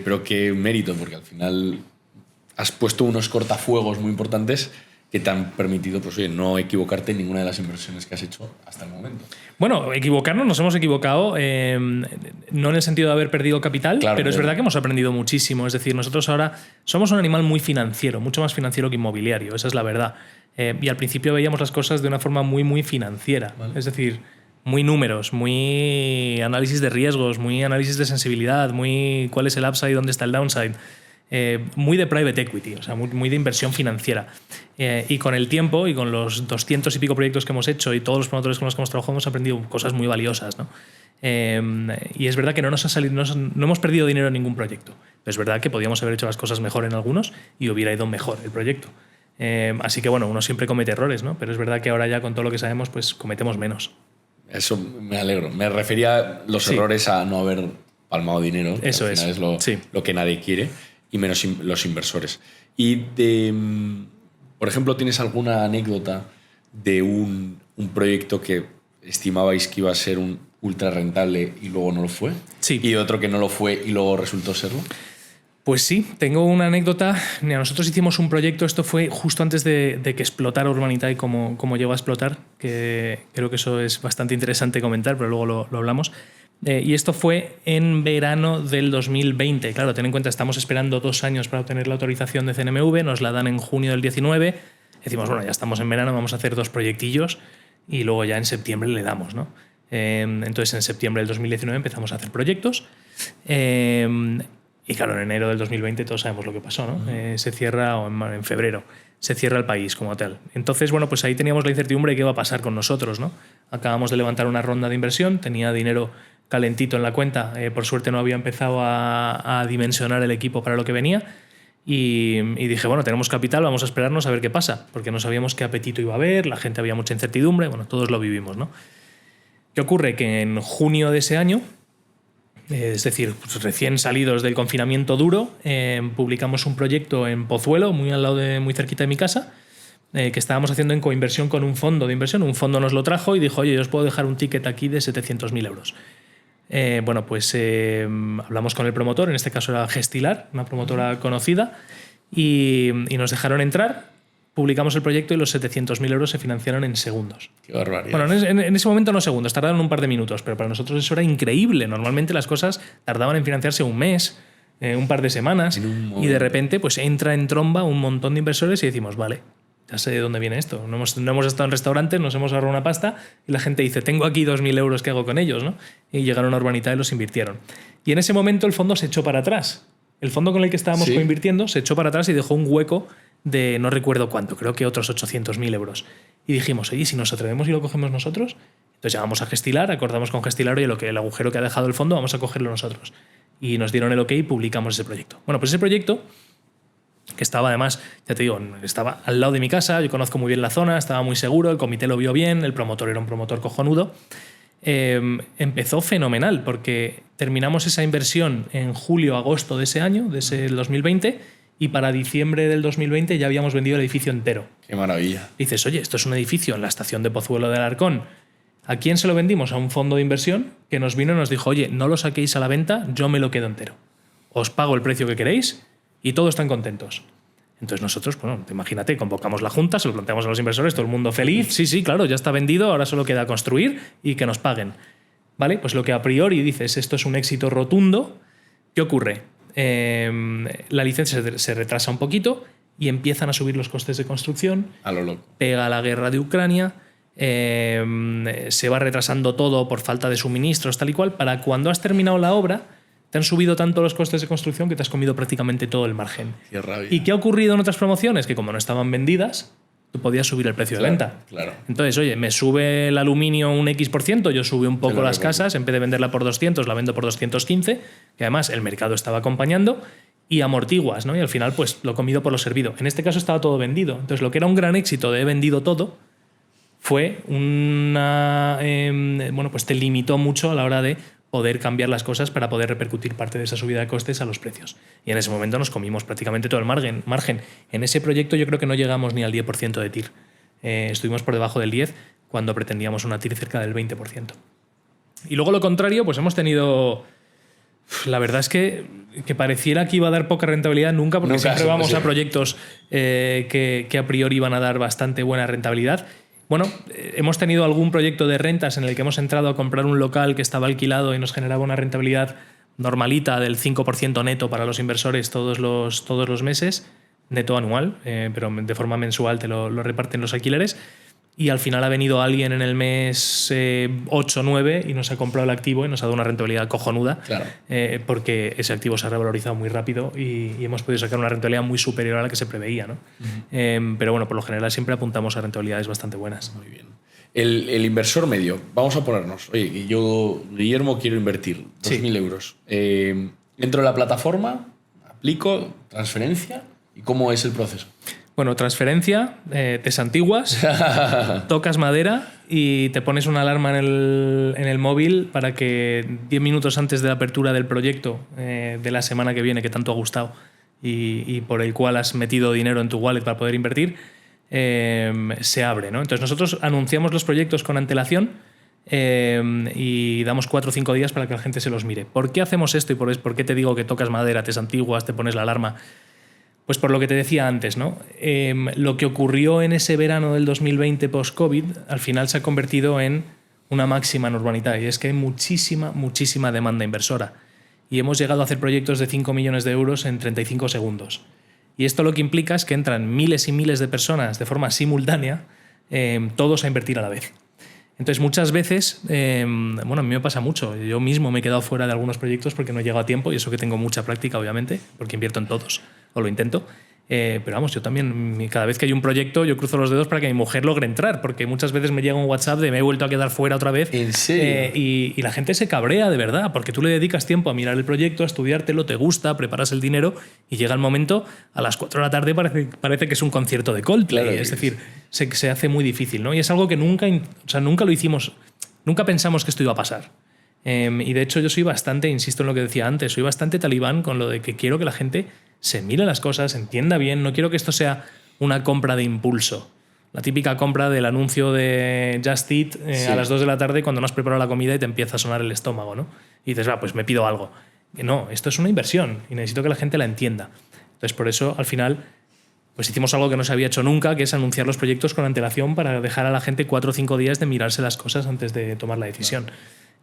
pero qué mérito, porque al final has puesto unos cortafuegos muy importantes que te han permitido, pues, oye, no equivocarte en ninguna de las inversiones que has hecho hasta el momento. Bueno, equivocarnos, nos hemos equivocado, no en el sentido de haber perdido capital, Claro, pero es verdad que hemos aprendido muchísimo. Es decir, nosotros ahora somos un animal muy financiero, mucho más financiero que inmobiliario, esa es la verdad. Y al principio veíamos las cosas de una forma muy, muy financiera. Vale. Es decir, muy números, muy análisis de riesgos, muy análisis de sensibilidad, muy cuál es el upside y dónde está el downside. Muy de private equity, o sea, muy de inversión financiera. Y con el tiempo y con los 200 y pico proyectos que hemos hecho y todos los promotores con los que hemos trabajado hemos aprendido cosas muy valiosas, ¿no? Y es verdad que no hemos perdido dinero en ningún proyecto. Pero es verdad que podíamos haber hecho las cosas mejor en algunos y hubiera ido mejor el proyecto. Así que bueno, uno siempre comete errores, ¿no? Pero es verdad que ahora ya con todo lo que sabemos pues cometemos menos. Eso me alegro. Me refería a los errores a no haber palmado dinero. Eso al final es lo que nadie quiere. Y menos los inversores. Y, por ejemplo, ¿tienes alguna anécdota de un proyecto que estimabais que iba a ser un ultra rentable y luego no lo fue? Sí. ¿Y otro que no lo fue y luego resultó serlo? Pues sí, tengo una anécdota. Mira, nosotros hicimos un proyecto, esto fue justo antes de que explotara Urbanitae como llegó a explotar, que creo que eso es bastante interesante comentar, pero luego lo hablamos. Y esto fue en verano del 2020. Claro, ten en cuenta, estamos esperando 2 años para obtener la autorización de CNMV, nos la dan en junio del 19. Decimos, bueno, ya estamos en verano, vamos a hacer 2 proyectillos y luego ya en septiembre le damos, ¿no? Entonces, en septiembre del 2019 empezamos a hacer proyectos. Y claro, en enero del 2020 todos sabemos lo que pasó, ¿no? Se cierra, o en febrero, se cierra el país como tal. Entonces, bueno, pues ahí teníamos la incertidumbre de qué iba a pasar con nosotros, ¿no? Acabamos de levantar una ronda de inversión, tenía dinero calentito en la cuenta, por suerte no había empezado a dimensionar el equipo para lo que venía y dije, bueno, tenemos capital, vamos a esperarnos a ver qué pasa, porque no sabíamos qué apetito iba a haber, la gente había mucha incertidumbre, bueno, todos lo vivimos, ¿no? ¿Qué ocurre? Que en junio de ese año, es decir, pues recién salidos del confinamiento duro, publicamos un proyecto en Pozuelo, muy al lado muy cerquita de mi casa, que estábamos haciendo en coinversión con un fondo de inversión. Un fondo nos lo trajo y dijo, oye, yo os puedo dejar un ticket aquí de 700.000 euros. Bueno, pues hablamos con el promotor, en este caso era Gestilar, una promotora conocida, y nos dejaron entrar, publicamos el proyecto y los 700.000 euros se financiaron en segundos. Qué barbaridad. Bueno, en ese momento no segundos, tardaron un par de minutos, pero para nosotros eso era increíble. Normalmente las cosas tardaban en financiarse un mes, un par de semanas, y de repente pues entra en tromba un montón de inversores y decimos, vale, ya sé de dónde viene esto. No hemos estado en restaurantes, nos hemos ahorrado una pasta y la gente dice, tengo aquí 2.000 euros, ¿qué hago con ellos? ¿No? Y llegaron a Urbanitae y los invirtieron. Y en ese momento el fondo se echó para atrás. el fondo con el que estábamos coinvirtiendo se echó para atrás y dejó un hueco de no recuerdo cuánto, creo que otros 800.000 euros. Y dijimos, oye, si nos atrevemos y lo cogemos nosotros, entonces llamamos a Gestilar, acordamos con Gestilar, oye, el agujero que ha dejado el fondo vamos a cogerlo nosotros. Y nos dieron el ok y publicamos ese proyecto. Bueno, pues ese proyecto, que estaba además, ya te digo, estaba al lado de mi casa, yo conozco muy bien la zona, estaba muy seguro, el comité lo vio bien, el promotor era un promotor cojonudo. Empezó fenomenal porque terminamos esa inversión en julio, agosto de ese año, de ese 2020, y para diciembre del 2020 ya habíamos vendido el edificio entero. ¡Qué maravilla! Dices, oye, esto es un edificio en la estación de Pozuelo de Alarcón. ¿A quién se lo vendimos? A un fondo de inversión que nos vino y nos dijo, oye, no lo saquéis a la venta, yo me lo quedo entero. Os pago el precio que queréis y todos están contentos. Entonces nosotros, bueno, imagínate, convocamos la junta, se lo planteamos a los inversores, todo el mundo feliz. Sí, claro, ya está vendido, ahora solo queda construir y que nos paguen. ¿Vale? Pues lo que a priori dices, esto es un éxito rotundo. ¿Qué ocurre? La licencia se retrasa un poquito y empiezan a subir los costes de construcción. A lo loco. Pega la guerra de Ucrania. Se va retrasando todo por falta de suministros, tal y cual. Para cuando has terminado la obra, te han subido tanto los costes de construcción que te has comido prácticamente todo el margen. Qué rabia. ¿Y qué ha ocurrido en otras promociones? Que como no estaban vendidas, tú podías subir el precio de venta. Claro. Entonces, oye, me sube el aluminio un X%, yo sube un poco las casas, en vez de venderla por 200, la vendo por 215, que además el mercado estaba acompañando, y amortiguas, ¿no? Y al final, pues lo comido por lo servido. En este caso estaba todo vendido. Entonces, lo que era un gran éxito de he vendido todo fue una... bueno, pues te limitó mucho a la hora de poder cambiar las cosas para poder repercutir parte de esa subida de costes a los precios. Y en ese momento nos comimos prácticamente todo el margen. En ese proyecto yo creo que no llegamos ni al 10% de TIR. Estuvimos por debajo del 10% cuando pretendíamos una TIR cerca del 20%. Y luego lo contrario, pues hemos tenido... La verdad es que pareciera que iba a dar poca rentabilidad nunca, porque siempre vamos a proyectos que a priori iban a dar bastante buena rentabilidad. Bueno, hemos tenido algún proyecto de rentas en el que hemos entrado a comprar un local que estaba alquilado y nos generaba una rentabilidad normalita del 5% neto para los inversores todos los meses, neto anual, pero de forma mensual te lo reparten los alquileres. Y al final ha venido alguien en el mes 8 o 9 y nos ha comprado el activo y nos ha dado una rentabilidad cojonuda, claro. Porque ese activo se ha revalorizado muy rápido y hemos podido sacar una rentabilidad muy superior a la que se preveía, ¿no? Pero bueno, por lo general siempre apuntamos a rentabilidades bastante buenas. Muy bien. El inversor medio, vamos a ponernos, oye, yo, Guillermo, quiero invertir 2.000 euros. Entro en la plataforma, aplico, transferencia, ¿y cómo es el proceso? Bueno, transferencia, te santiguas, tocas madera y te pones una alarma en el móvil para que 10 minutos antes de la apertura del proyecto de la semana que viene, que tanto ha gustado y por el cual has metido dinero en tu wallet para poder invertir, se abre, ¿no? Entonces nosotros anunciamos los proyectos con antelación y damos 4 o 5 días para que la gente se los mire. ¿Por qué hacemos esto y por qué te digo que tocas madera, te santiguas, te pones la alarma? Pues por lo que te decía antes, ¿no? Lo que ocurrió en ese verano del 2020 post-COVID al final se ha convertido en una máxima en Urbanitae, y es que hay muchísima demanda inversora. Y hemos llegado a hacer proyectos de 5 millones de euros en 35 segundos. Y esto lo que implica es que entran miles y miles de personas de forma simultánea, todos a invertir a la vez. Entonces, muchas veces, bueno, a mí me pasa mucho. Yo mismo me he quedado fuera de algunos proyectos porque no he llegado a tiempo, y eso que tengo mucha práctica, obviamente, porque invierto en todos, o lo intento. Pero vamos, yo también, cada vez que hay un proyecto, yo cruzo los dedos para que mi mujer logre entrar, porque muchas veces me llega un WhatsApp de me he vuelto a quedar fuera otra vez. ¿En serio? Y la gente se cabrea de verdad, porque tú le dedicas tiempo a mirar el proyecto, a estudiártelo, te gusta, preparas el dinero y llega el momento, a las 4 de la tarde parece que es un concierto de Coldplay. Claro, es decir, se hace muy difícil, ¿no? Y es algo que nunca lo hicimos, nunca pensamos que esto iba a pasar. Y de hecho yo soy bastante, insisto en lo que decía antes, soy bastante talibán con lo de que quiero que la gente se mire las cosas, entienda bien, no quiero que esto sea una compra de impulso. La típica compra del anuncio de Just Eat a las 2 de la tarde cuando no has preparado la comida y te empieza a sonar el estómago, ¿no? Y dices, pues me pido algo. No, esto es una inversión y necesito que la gente la entienda. Entonces por eso al final pues hicimos algo que no se había hecho nunca, que es anunciar los proyectos con antelación para dejar a la gente 4 o 5 días de mirarse las cosas antes de tomar la decisión.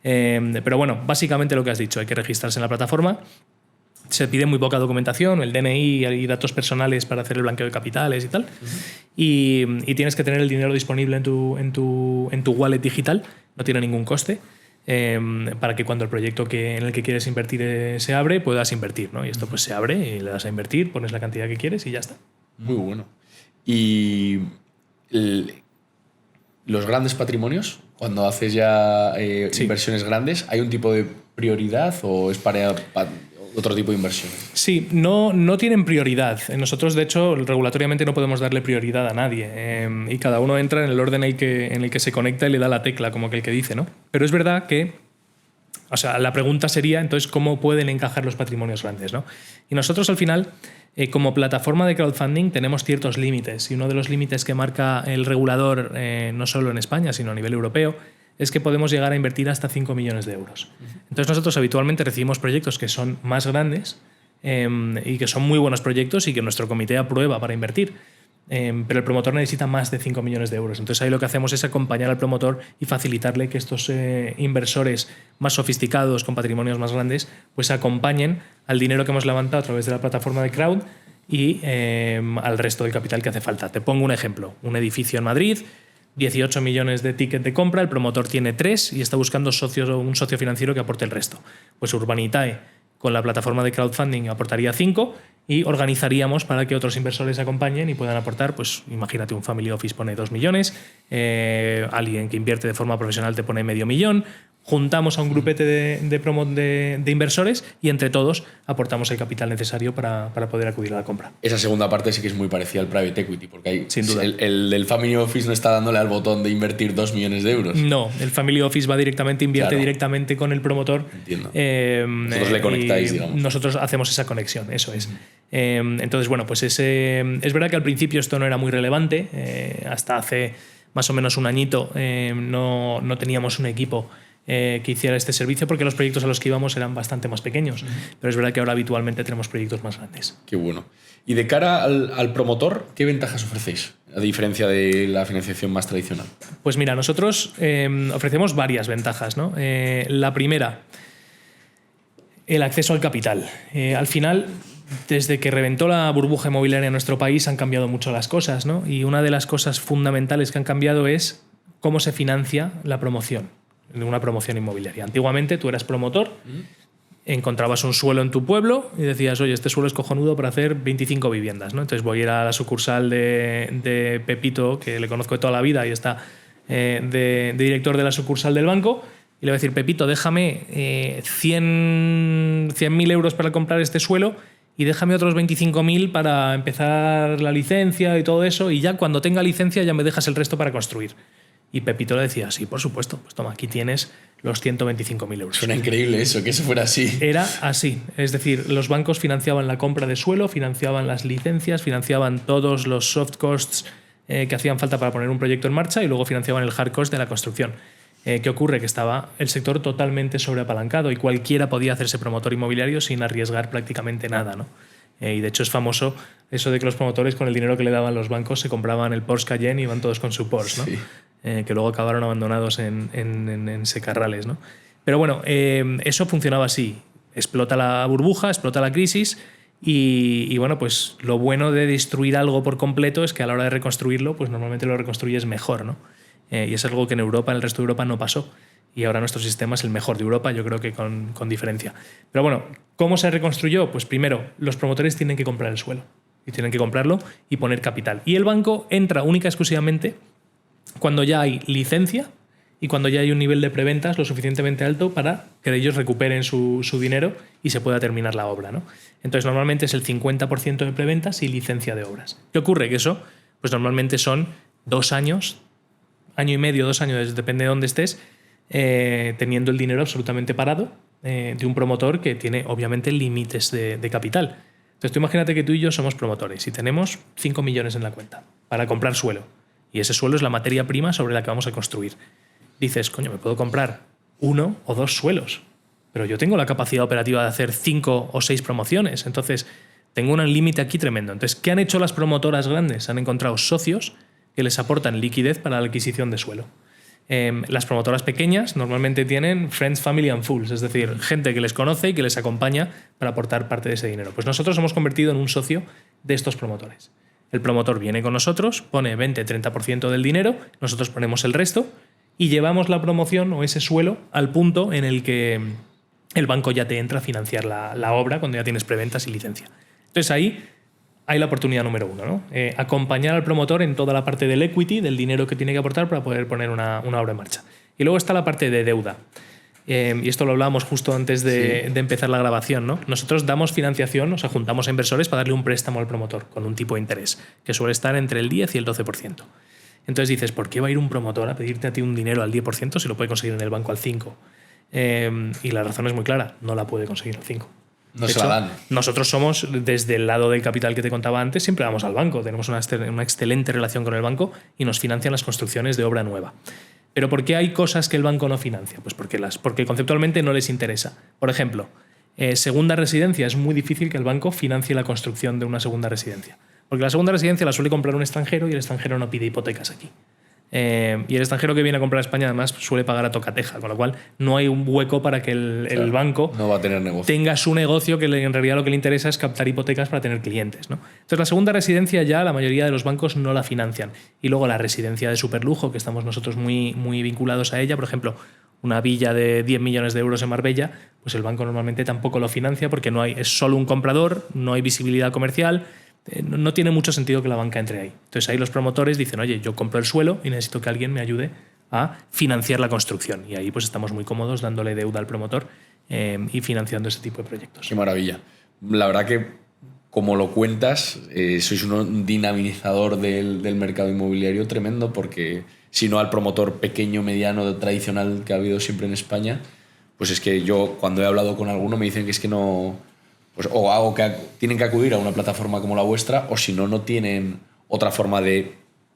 Claro. Pero bueno, básicamente lo que has dicho, hay que registrarse en la plataforma. Se pide muy poca documentación, el DNI y datos personales para hacer el blanqueo de capitales y tal. Y tienes que tener el dinero disponible en tu wallet digital, no tiene ningún coste. para que cuando el proyecto en el que quieres invertir se abre, puedas invertir, ¿no? Y esto pues se abre y le das a invertir, pones la cantidad que quieres y ya está. Muy bueno. Y los grandes patrimonios, cuando haces ya inversiones grandes, ¿hay un tipo de prioridad o es para otro tipo de inversiones? Sí, no tienen prioridad. Nosotros, de hecho, regulatoriamente no podemos darle prioridad a nadie. Y cada uno entra en el orden en el que se conecta y le da la tecla, como que dice, ¿no? Pero es verdad que, o sea, la pregunta sería, entonces, ¿cómo pueden encajar los patrimonios grandes, ¿no? Y nosotros, al final, como plataforma de crowdfunding, tenemos ciertos límites. Y uno de los límites que marca el regulador, no solo en España, sino a nivel europeo, es que podemos llegar a invertir hasta 5 millones de euros. Entonces nosotros habitualmente recibimos proyectos que son más grandes y que son muy buenos proyectos y que nuestro comité aprueba para invertir. Pero el promotor necesita más de 5 millones de euros. Entonces ahí lo que hacemos es acompañar al promotor y facilitarle que estos inversores más sofisticados, con patrimonios más grandes, pues acompañen al dinero que hemos levantado a través de la plataforma de crowd y al resto del capital que hace falta. Te pongo un ejemplo. Un edificio en Madrid, 18 millones de ticket de compra, el promotor tiene 3 y está buscando un socio financiero que aporte el resto. Pues Urbanitae, con la plataforma de crowdfunding, aportaría 5 y organizaríamos para que otros inversores acompañen y puedan aportar, pues imagínate, un family office pone 2 millones, alguien que invierte de forma profesional te pone medio millón, juntamos a un grupete de inversores y entre todos aportamos el capital necesario para poder acudir a la compra. Esa segunda parte sí que es muy parecida al private equity, porque ahí sin duda. El del family office no está dándole al botón de invertir 2 millones de euros. No, el family office va directamente, invierte directamente con el promotor. Entiendo. Vosotros le conectáis, digamos. Nosotros hacemos esa conexión, eso es. Entonces, bueno, pues es verdad que al principio esto no era muy relevante. Hasta hace más o menos un añito no teníamos un equipo que hiciera este servicio porque los proyectos a los que íbamos eran bastante más pequeños. Pero es verdad que ahora habitualmente tenemos proyectos más grandes. Qué bueno. Y de cara al promotor, ¿qué ventajas ofrecéis? A diferencia de la financiación más tradicional. Pues mira, nosotros ofrecemos varias ventajas, ¿no? La primera, el acceso al capital. Al final, desde que reventó la burbuja inmobiliaria en nuestro país han cambiado mucho las cosas, ¿no? Y una de las cosas fundamentales que han cambiado es cómo se financia la promoción, de una promoción inmobiliaria. Antiguamente tú eras promotor, encontrabas un suelo en tu pueblo y decías, oye, este suelo es cojonudo para hacer 25 viviendas, ¿no? Entonces voy a ir a la sucursal de Pepito, que le conozco de toda la vida y está de director de la sucursal del banco, y le voy a decir, Pepito, déjame 100.000 euros para comprar este suelo y déjame otros 25.000 para empezar la licencia y todo eso, y ya cuando tenga licencia ya me dejas el resto para construir. Y Pepito le decía, sí, por supuesto, pues toma, aquí tienes los 125.000 euros. Suena increíble eso, que eso fuera así. Era así, es decir, los bancos financiaban la compra de suelo, financiaban las licencias, financiaban todos los soft costs que hacían falta para poner un proyecto en marcha y luego financiaban el hard cost de la construcción. ¿Qué ocurre? Que estaba el sector totalmente sobreapalancado y cualquiera podía hacerse promotor inmobiliario sin arriesgar prácticamente nada, ¿no? Y de hecho es famoso eso de que los promotores con el dinero que le daban los bancos se compraban el Porsche Cayenne y iban todos con su Porsche, ¿no? Sí. Que luego acabaron abandonados en secarrales, ¿no? Pero bueno, eso funcionaba así. Explota la burbuja, explota la crisis y bueno, pues lo bueno de destruir algo por completo es que a la hora de reconstruirlo, pues normalmente lo reconstruyes mejor, ¿no? Y es algo que en Europa, en el resto de Europa no pasó. Y ahora nuestro sistema es el mejor de Europa, yo creo que con diferencia. Pero bueno, ¿cómo se reconstruyó? Pues primero, los promotores tienen que comprar el suelo. Y tienen que comprarlo y poner capital. Y el banco entra única y exclusivamente cuando ya hay licencia y cuando ya hay un nivel de preventas lo suficientemente alto para que ellos recuperen su dinero y se pueda terminar la obra, ¿no? Entonces normalmente es el 50% de preventas y licencia de obras. ¿Qué ocurre? Que eso pues normalmente son 2 años, año y medio, 2 años, depende de dónde estés, teniendo el dinero absolutamente parado de un promotor que tiene obviamente límites de capital. Entonces tú imagínate que tú y yo somos promotores y tenemos 5 millones en la cuenta para comprar suelo. Y ese suelo es la materia prima sobre la que vamos a construir. Dices, coño, me puedo comprar 1 o 2 suelos, pero yo tengo la capacidad operativa de hacer 5 o 6 promociones. Entonces tengo un límite aquí tremendo. Entonces, ¿qué han hecho las promotoras grandes? Han encontrado socios que les aportan liquidez para la adquisición de suelo. Las promotoras pequeñas normalmente tienen friends, family and fools, es decir, gente que les conoce y que les acompaña para aportar parte de ese dinero. Pues nosotros hemos convertido en un socio de estos promotores. El promotor viene con nosotros, pone 20-30% del dinero, nosotros ponemos el resto y llevamos la promoción o ese suelo al punto en el que el banco ya te entra a financiar la obra cuando ya tienes preventas y licencia. Entonces ahí hay la oportunidad número 1, ¿no? Acompañar al promotor en toda la parte del equity, del dinero que tiene que aportar para poder poner una obra en marcha. Y luego está la parte de deuda. Y esto lo hablábamos justo antes de empezar la grabación, ¿no? Nosotros damos financiación, o sea, juntamos a inversores para darle un préstamo al promotor con un tipo de interés que suele estar entre el 10 y el 12%. Entonces dices, ¿por qué va a ir un promotor a pedirte a ti un dinero al 10% si lo puede conseguir en el banco al 5%? Y la razón es muy clara, no la puede conseguir al 5%. No se la dan. Nosotros somos, desde el lado del capital que te contaba antes, siempre vamos al banco. Tenemos una excelente relación con el banco y nos financian las construcciones de obra nueva. ¿Pero por qué hay cosas que el banco no financia? Pues porque conceptualmente no les interesa. Por ejemplo, segunda residencia. Es muy difícil que el banco financie la construcción de una segunda residencia. Porque la segunda residencia la suele comprar un extranjero y el extranjero no pide hipotecas aquí. Y el extranjero que viene a comprar a España además suele pagar a tocateja, con lo cual no hay un hueco para que el banco no va a tener negocio. Tenga su negocio, que en realidad lo que le interesa es captar hipotecas para tener clientes, ¿no? Entonces la segunda residencia ya la mayoría de los bancos no la financian. Y luego la residencia de superlujo, que estamos nosotros muy, muy vinculados a ella, por ejemplo, una villa de 10 millones de euros en Marbella, pues el banco normalmente tampoco lo financia porque es solo un comprador, no hay visibilidad comercial. No tiene mucho sentido que la banca entre ahí. Entonces ahí los promotores dicen, oye, yo compro el suelo y necesito que alguien me ayude a financiar la construcción. Y ahí pues estamos muy cómodos dándole deuda al promotor y financiando ese tipo de proyectos. Qué maravilla. La verdad que, como lo cuentas, sois un dinamizador del mercado inmobiliario tremendo, porque si no al promotor pequeño, mediano, tradicional que ha habido siempre en España, pues es que yo cuando he hablado con alguno me dicen que es que no... Pues, o que tienen que acudir a una plataforma como la vuestra, o si no, no tienen otra forma de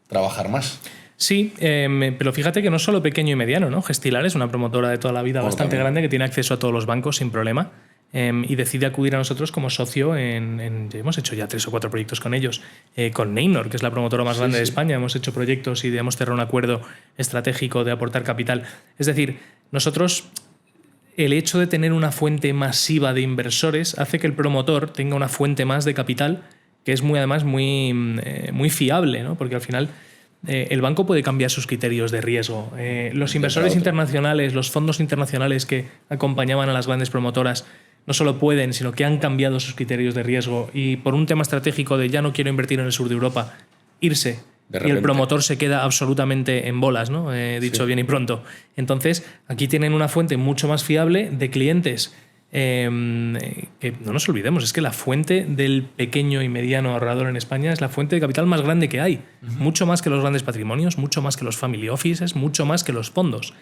trabajar más. Sí, pero fíjate que no es solo pequeño y mediano, ¿no? Gestilar es una promotora de toda la vida bastante grande que tiene acceso a todos los bancos sin problema y decide acudir a nosotros como socio hemos hecho ya 3 o 4 proyectos con ellos. Con Neynor, que es la promotora más grande de España, hemos hecho proyectos y hemos cerrado un acuerdo estratégico de aportar capital. Es decir, nosotros... El hecho de tener una fuente masiva de inversores hace que el promotor tenga una fuente más de capital que es además muy fiable, ¿no? Porque al final el banco puede cambiar sus criterios de riesgo. Los inversores internacionales, los fondos internacionales que acompañaban a las grandes promotoras no solo pueden, sino que han cambiado sus criterios de riesgo y por un tema estratégico de ya no quiero invertir en el sur de Europa, irse. Y el promotor se queda absolutamente en bolas, ¿no? Dicho bien y pronto. Entonces, aquí tienen una fuente mucho más fiable de clientes. Que no nos olvidemos, es que la fuente del pequeño y mediano ahorrador en España es la fuente de capital más grande que hay. Mucho más que los grandes patrimonios, mucho más que los family offices, mucho más que los fondos.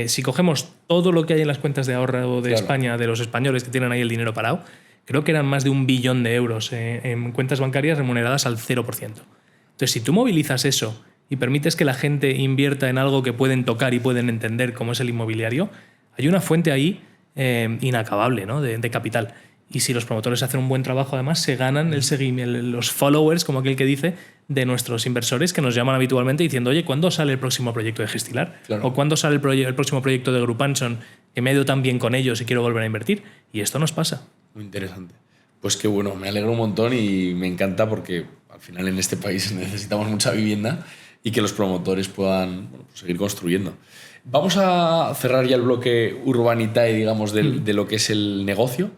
Si cogemos todo lo que hay en las cuentas de ahorro de España, de los españoles que tienen ahí el dinero parado, creo que eran más de 1 billón de euros en cuentas bancarias remuneradas al 0%. Entonces, si tú movilizas eso y permites que la gente invierta en algo que pueden tocar y pueden entender, como es el inmobiliario, hay una fuente ahí inacabable, ¿no? de capital. Y si los promotores hacen un buen trabajo, además, se ganan el seguimiento, los followers, como aquel que dice, de nuestros inversores que nos llaman habitualmente diciendo, oye, ¿cuándo sale el próximo proyecto de Gestilar? Claro. ¿O cuándo sale el próximo proyecto de Grupanson, que me he ido tan bien con ellos y quiero volver a invertir? Y esto nos pasa. Muy interesante. Pues qué bueno, me alegro un montón y me encanta porque al final en este país necesitamos mucha vivienda y que los promotores puedan seguir construyendo. Vamos a cerrar ya el bloque Urbanitae, digamos, de lo que es el negocio,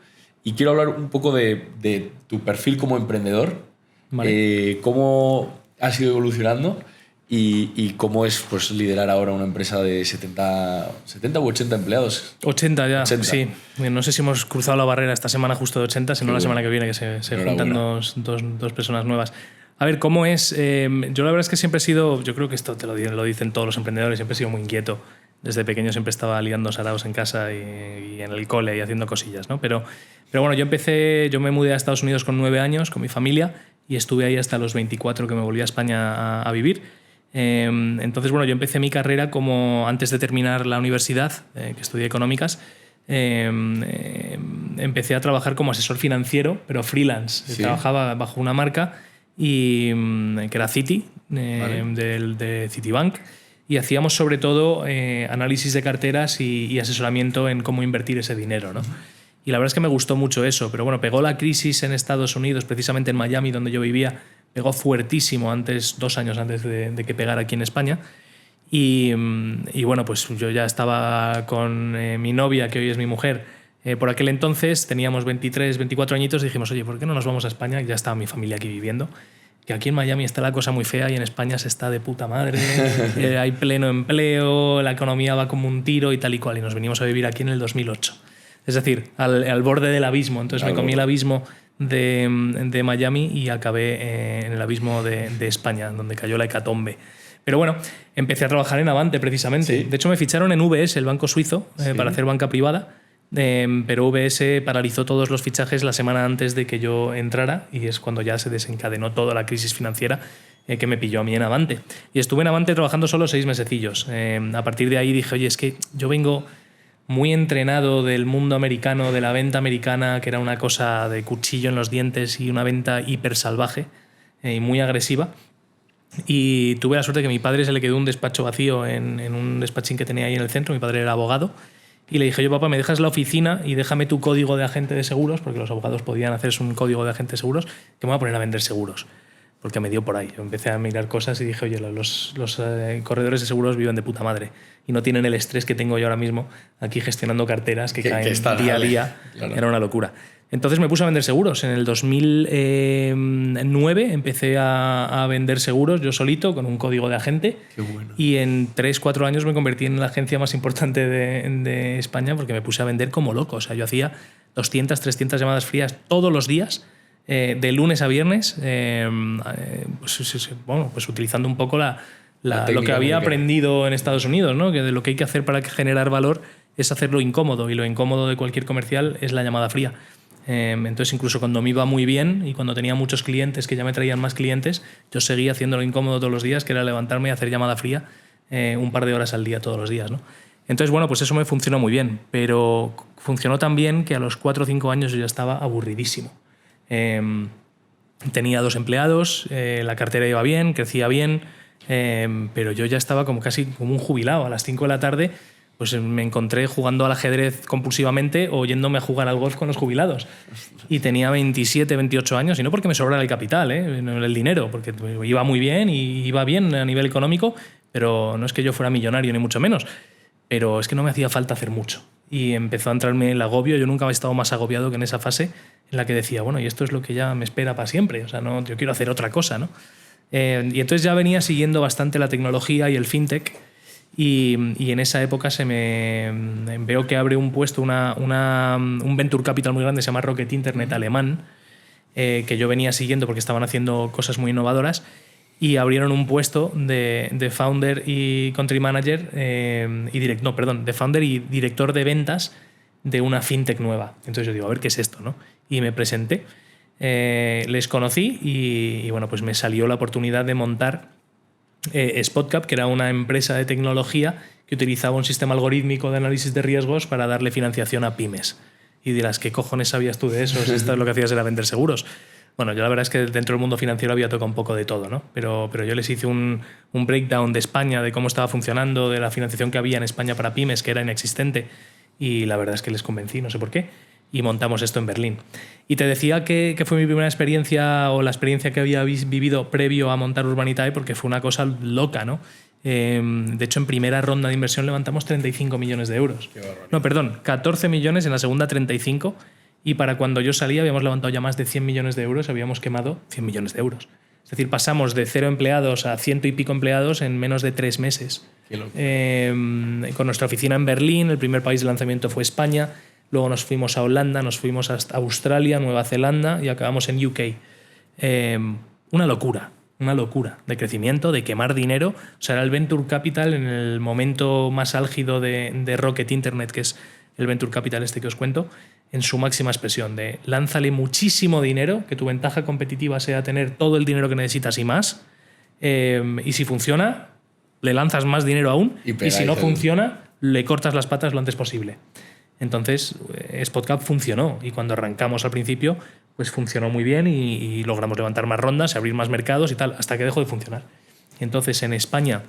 y quiero hablar un poco de tu perfil como emprendedor, vale. Cómo has ido evolucionando y cómo es pues, liderar ahora una empresa de 70 u 80 empleados. 80 ya, 80. Sí. No sé si hemos cruzado la barrera esta semana justo de 80, sino la semana que viene que se juntan dos personas nuevas. A ver, ¿cómo es? Yo la verdad es que siempre he sido, yo creo que esto te lo dicen todos los emprendedores, siempre he sido muy inquieto. Desde pequeño siempre estaba liando saraos en casa y en el cole y haciendo cosillas, ¿no? Pero bueno, yo me mudé a Estados Unidos con 9 años con mi familia y estuve ahí hasta los 24 que me volví a España a vivir. Entonces, bueno, yo empecé mi carrera como antes de terminar la universidad, que estudié económicas, empecé a trabajar como asesor financiero, pero freelance. ¿Sí? Trabajaba bajo una marca que era Citi, de Citibank, y hacíamos sobre todo análisis de carteras y asesoramiento en cómo invertir ese dinero, ¿no? Y la verdad es que me gustó mucho eso, pero bueno, pegó la crisis en Estados Unidos, precisamente en Miami, donde yo vivía, pegó fuertísimo 2 años antes de que pegara aquí en España. Y bueno, pues yo ya estaba con mi novia, que hoy es mi mujer. Por aquel entonces teníamos 23, 24 añitos y dijimos, oye, ¿por qué no nos vamos a España? Ya estaba mi familia aquí viviendo. Que aquí en Miami está la cosa muy fea y en España se está de puta madre, hay pleno empleo, la economía va como un tiro y tal y cual. Y nos venimos a vivir aquí en el 2008. Es decir, al borde del abismo. Entonces me comí el abismo de Miami y acabé en el abismo de España, donde cayó la hecatombe. Pero bueno, empecé a trabajar en Avante precisamente. Sí. De hecho, me ficharon en UBS, el banco suizo, para hacer banca privada. Pero UBS paralizó todos los fichajes la semana antes de que yo entrara y es cuando ya se desencadenó toda la crisis financiera que me pilló a mí en Avante. Y estuve en Avante trabajando solo 6 mesecillos. A partir de ahí dije, oye, es que yo vengo muy entrenado del mundo americano, de la venta americana, que era una cosa de cuchillo en los dientes y una venta hiper salvaje y muy agresiva. Y tuve la suerte que a mi padre se le quedó un despacho vacío en un despachín que tenía ahí en el centro. Mi padre era abogado. Y le dije yo, papá, me dejas la oficina y déjame tu código de agente de seguros, porque los abogados podían hacerse un código de agente de seguros, que me voy a poner a vender seguros. Porque me dio por ahí. Yo empecé a mirar cosas y dije, oye, los corredores de seguros viven de puta madre y no tienen el estrés que tengo yo ahora mismo aquí gestionando carteras que caen día a día. Claro. Era una locura. Entonces me puse a vender seguros. En el 2009 empecé a vender seguros yo solito con un código de agente. Qué bueno. Y en 3-4 años me convertí en la agencia más importante de España porque me puse a vender como loco. O sea, yo hacía 200, 300 llamadas frías todos los días, de lunes a viernes, pues utilizando un poco lo que había aprendido en Estados Unidos, ¿no? Que de lo que hay que hacer para generar valor es hacerlo incómodo, y lo incómodo de cualquier comercial es la llamada fría. Entonces, incluso cuando me iba muy bien y cuando tenía muchos clientes que ya me traían más clientes, yo seguía haciendo lo incómodo todos los días, que era levantarme y hacer llamada fría un par de horas al día todos los días, ¿no? Entonces, bueno, pues eso me funcionó muy bien, pero funcionó tan bien que a los 4 o 5 años yo ya estaba aburridísimo. Tenía 2 empleados, la cartera iba bien, crecía bien, pero yo ya estaba casi como un jubilado. A las 5 de la tarde pues me encontré jugando al ajedrez compulsivamente o yéndome a jugar al golf con los jubilados. Y tenía 27, 28 años, y no porque me sobrara el capital, el dinero, porque iba muy bien y iba bien a nivel económico, pero no es que yo fuera millonario ni mucho menos, pero es que no me hacía falta hacer mucho. Y empezó a entrarme el agobio. Yo nunca había estado más agobiado que en esa fase en la que decía, bueno, y esto es lo que ya me espera para siempre, o sea, no, yo quiero hacer otra cosa, ¿no? Y entonces ya venía siguiendo bastante la tecnología y el fintech. Y en esa época veo que abre un puesto, un venture capital muy grande, se llama Rocket Internet, alemán, que yo venía siguiendo porque estaban haciendo cosas muy innovadoras, y abrieron un puesto de founder y country manager, de founder y director de ventas de una fintech nueva. Entonces yo digo, a ver qué es esto, ¿no? Y me presenté, les conocí y bueno, pues me salió la oportunidad de montar SpotCap, que era una empresa de tecnología que utilizaba un sistema algorítmico de análisis de riesgos para darle financiación a pymes. Y dirás, ¿qué cojones sabías tú de eso? Esto es lo que hacías, era vender seguros. Bueno, yo la verdad es que dentro del mundo financiero había tocado un poco de todo, ¿no? Pero yo les hice un breakdown de España, de cómo estaba funcionando, de la financiación que había en España para pymes, que era inexistente, y la verdad es que les convencí, no sé por qué, y montamos esto en Berlín. Y te decía que fue mi primera experiencia, o la experiencia que había vivido previo a montar Urbanitae, porque fue una cosa loca, ¿no? De hecho, en primera ronda de inversión levantamos 35 millones de euros. No, perdón, 14 millones, en la segunda 35, y para cuando yo salí habíamos levantado ya más de 100 millones de euros, habíamos quemado 100 millones de euros. Es decir, pasamos de 0 empleados a 100 y pico empleados en menos de 3 meses. Con nuestra oficina en Berlín, el primer país de lanzamiento fue España. Luego nos fuimos a Holanda, nos fuimos hasta Australia, Nueva Zelanda y acabamos en UK. Una locura de crecimiento, de quemar dinero. O sea, era el Venture Capital en el momento más álgido de Rocket Internet, que es el Venture Capital este que os cuento, en su máxima expresión, de lánzale muchísimo dinero, que tu ventaja competitiva sea tener todo el dinero que necesitas y más, y si funciona, le lanzas más dinero aún, y si no funciona, le cortas las patas lo antes posible. Entonces, SpotCap funcionó, y cuando arrancamos al principio, pues funcionó muy bien y logramos levantar más rondas, abrir más mercados y tal, hasta que dejó de funcionar. Y entonces, en España,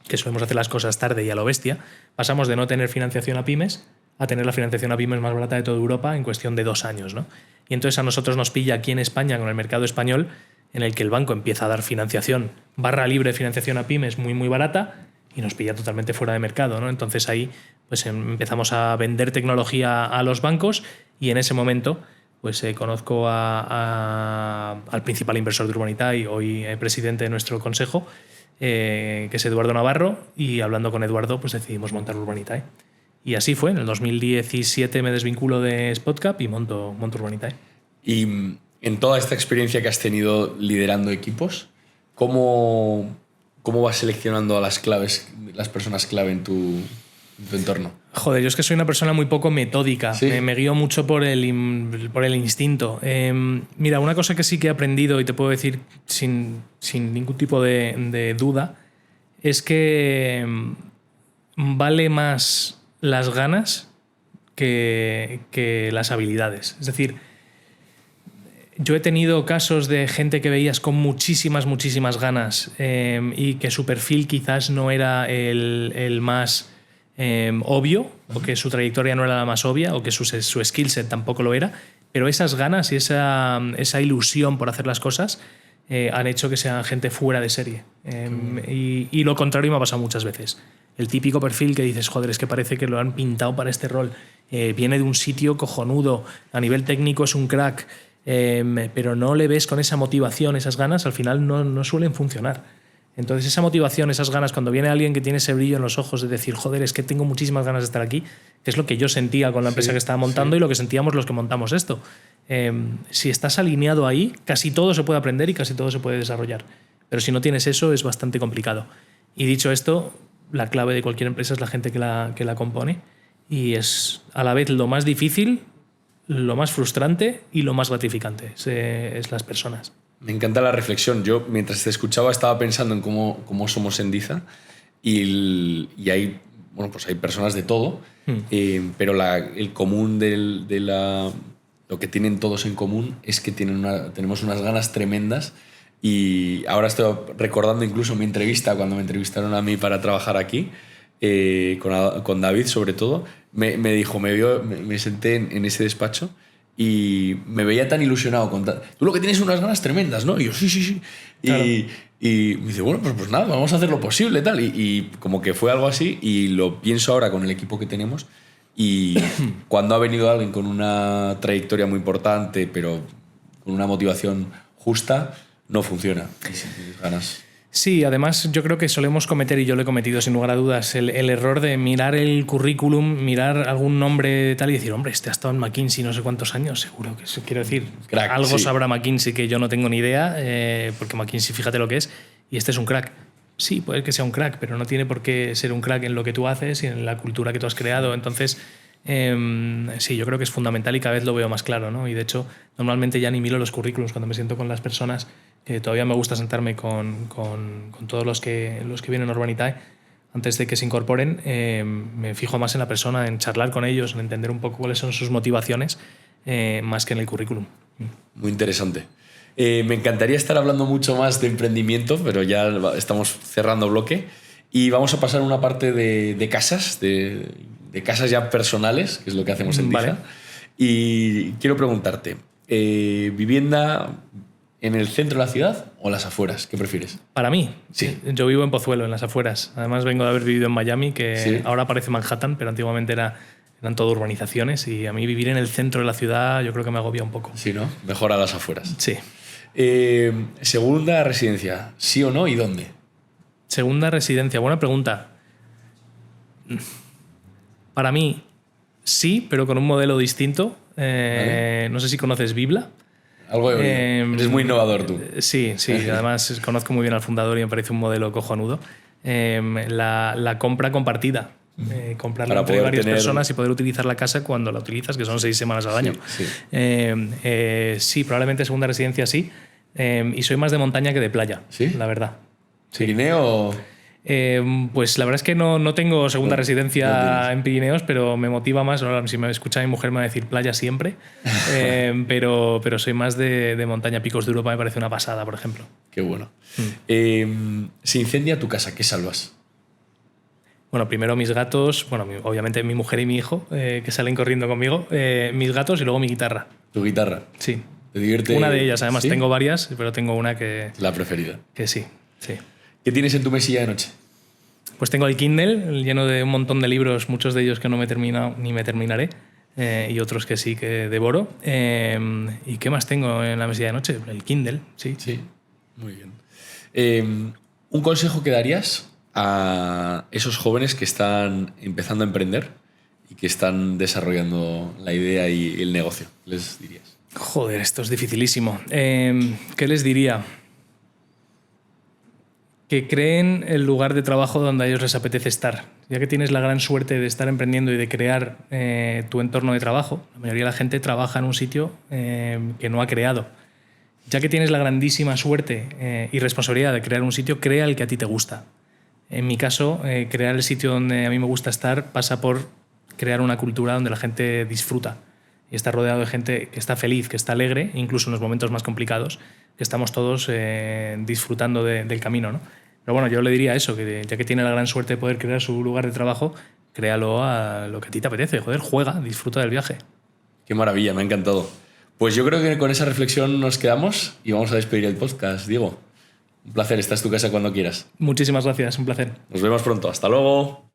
que solemos hacer las cosas tarde y a lo bestia, pasamos de no tener financiación a pymes a tener la financiación a pymes más barata de toda Europa en cuestión de 2 años, ¿no? Y entonces a nosotros nos pilla aquí en España, con el mercado español, en el que el banco empieza a dar financiación, barra libre de financiación a pymes muy, muy barata, y nos pilla totalmente fuera de mercado, ¿no? Entonces ahí pues empezamos a vender tecnología a los bancos y en ese momento pues conozco al principal inversor de Urbanitae, hoy presidente de nuestro consejo, que es Eduardo Navarro, y hablando con Eduardo pues decidimos montar Urbanitae. Y así fue, en el 2017 me desvinculo de Spotcap y monto Urbanitae. Y en toda esta experiencia que has tenido liderando equipos, ¿cómo vas seleccionando a las personas clave en tu entorno? Joder, yo es que soy una persona muy poco metódica. ¿Sí? Me guío mucho por el instinto. Mira, una cosa que sí que he aprendido y te puedo decir sin ningún tipo de duda es que vale más las ganas que las habilidades. Es decir, yo he tenido casos de gente que veías con muchísimas ganas y que su perfil quizás no era el más obvio, o que su trayectoria no era la más obvia, o que su skill set tampoco lo era, pero esas ganas y esa ilusión por hacer las cosas han hecho que sean gente fuera de serie. Y lo contrario me ha pasado muchas veces. El típico perfil que dices, joder, es que parece que lo han pintado para este rol. Viene de un sitio cojonudo, a nivel técnico es un crack, pero no le ves con esa motivación, esas ganas, al final no suelen funcionar. Entonces esa motivación, esas ganas, cuando viene alguien que tiene ese brillo en los ojos de decir, joder, es que tengo muchísimas ganas de estar aquí, que es lo que yo sentía con la empresa que estaba montando y lo que sentíamos los que montamos esto. Si estás alineado ahí, casi todo se puede aprender y casi todo se puede desarrollar. Pero si no tienes eso, es bastante complicado. Y dicho esto, la clave de cualquier empresa es la gente que la compone, y es a la vez lo más difícil, lo más frustrante y lo más gratificante. Es las personas. Me encanta la reflexión. Yo, mientras te escuchaba, estaba pensando en cómo somos en Diza y hay, pues hay personas de todo, pero el común lo que tienen todos en común es que tenemos unas ganas tremendas. Y ahora estoy recordando incluso mi entrevista, cuando me entrevistaron a mí para trabajar aquí, con David sobre todo, me dijo, me senté en ese despacho y me veía tan ilusionado. Tú lo que tienes son unas ganas tremendas, ¿no? Y yo, sí. Claro. Y me dice, bueno, pues nada, vamos a hacer lo posible, tal. Y como que fue algo así, y lo pienso ahora con el equipo que tenemos. Y cuando ha venido alguien con una trayectoria muy importante, pero con una motivación justa, no funciona. Y si tienes ganas. Sí, además yo creo que solemos cometer, y yo lo he cometido sin lugar a dudas, el error de mirar el currículum, mirar algún nombre tal y decir, hombre, este ha estado en McKinsey no sé cuántos años, seguro que eso quiero decir. Crack, algo sabrá McKinsey que yo no tengo ni idea, porque McKinsey, fíjate lo que es, y este es un crack. Sí, puede que sea un crack, pero no tiene por qué ser un crack en lo que tú haces y en la cultura que tú has creado. Entonces, sí, yo creo que es fundamental y cada vez lo veo más claro, ¿no? Y de hecho, normalmente ya ni miro los currículums cuando me siento con las personas, que todavía me gusta sentarme con todos los que vienen a Urbanitae antes de que se incorporen. Me fijo más en la persona, en charlar con ellos, en entender un poco cuáles son sus motivaciones, más que en el currículum. Muy interesante. Me encantaría estar hablando mucho más de emprendimiento, pero ya estamos cerrando bloque y vamos a pasar a una parte de casas, de casas ya personales, que es lo que hacemos en Diza. Vale. Y quiero preguntarte, ¿vivienda en el centro de la ciudad o las afueras? ¿Qué prefieres? Para mí, sí. Yo vivo en Pozuelo, en las afueras. Además vengo de haber vivido en Miami, que ahora parece Manhattan, pero antiguamente eran todo urbanizaciones, y a mí vivir en el centro de la ciudad yo creo que me agobia un poco. Sí, ¿no? Mejor a las afueras. Sí. Segunda residencia, ¿sí o no y dónde? Segunda residencia, buena pregunta. Para mí, sí, pero con un modelo distinto. ¿Vale? No sé si conoces Vibla. Algo de eres muy innovador tú. Sí. Además, conozco muy bien al fundador y me parece un modelo cojonudo. La compra compartida. Comprarla entre varias personas y poder utilizar la casa cuando la utilizas, que son 6 semanas al año. Sí, probablemente segunda residencia sí. Y soy más de montaña que de playa, ¿sí? La verdad. Sí. ¿Pirineo? Pues la verdad es que no tengo segunda residencia en Pirineos, pero me motiva más. Si me escucha mi mujer me va a decir playa siempre, pero soy más de montaña. Picos de Europa me parece una pasada, por ejemplo. Qué bueno. Se incendia tu casa, ¿qué salvas? Bueno, primero mis gatos, obviamente mi mujer y mi hijo, que salen corriendo conmigo, mis gatos y luego mi guitarra. ¿Tu guitarra? Sí. ¿Te divierte? Una de ellas, además. ¿Sí? Tengo varias, pero tengo una que... La preferida. Que sí. ¿Qué tienes en tu mesilla de noche? Pues tengo el Kindle lleno de un montón de libros, muchos de ellos que no me he terminado ni me terminaré, y otros que sí que devoro. ¿Y qué más tengo en la mesilla de noche? El Kindle, sí. Sí, muy bien. ¿Un consejo que darías a esos jóvenes que están empezando a emprender y que están desarrollando la idea y el negocio? ¿Qué les dirías? Joder, esto es dificilísimo. ¿Qué les diría? Que creen el lugar de trabajo donde a ellos les apetece estar. Ya que tienes la gran suerte de estar emprendiendo y de crear tu entorno de trabajo, la mayoría de la gente trabaja en un sitio que no ha creado. Ya que tienes la grandísima suerte y responsabilidad de crear un sitio, crea el que a ti te gusta. En mi caso, crear el sitio donde a mí me gusta estar pasa por crear una cultura donde la gente disfruta y está rodeado de gente que está feliz, que está alegre, incluso en los momentos más complicados, que estamos todos disfrutando del camino, ¿no? Pero bueno, yo le diría eso, que ya que tiene la gran suerte de poder crear su lugar de trabajo, créalo a lo que a ti te apetece. Joder, juega, disfruta del viaje. Qué maravilla, me ha encantado. Pues yo creo que con esa reflexión nos quedamos y vamos a despedir el podcast. Diego, un placer, estás en tu casa cuando quieras. Muchísimas gracias, un placer. Nos vemos pronto, hasta luego.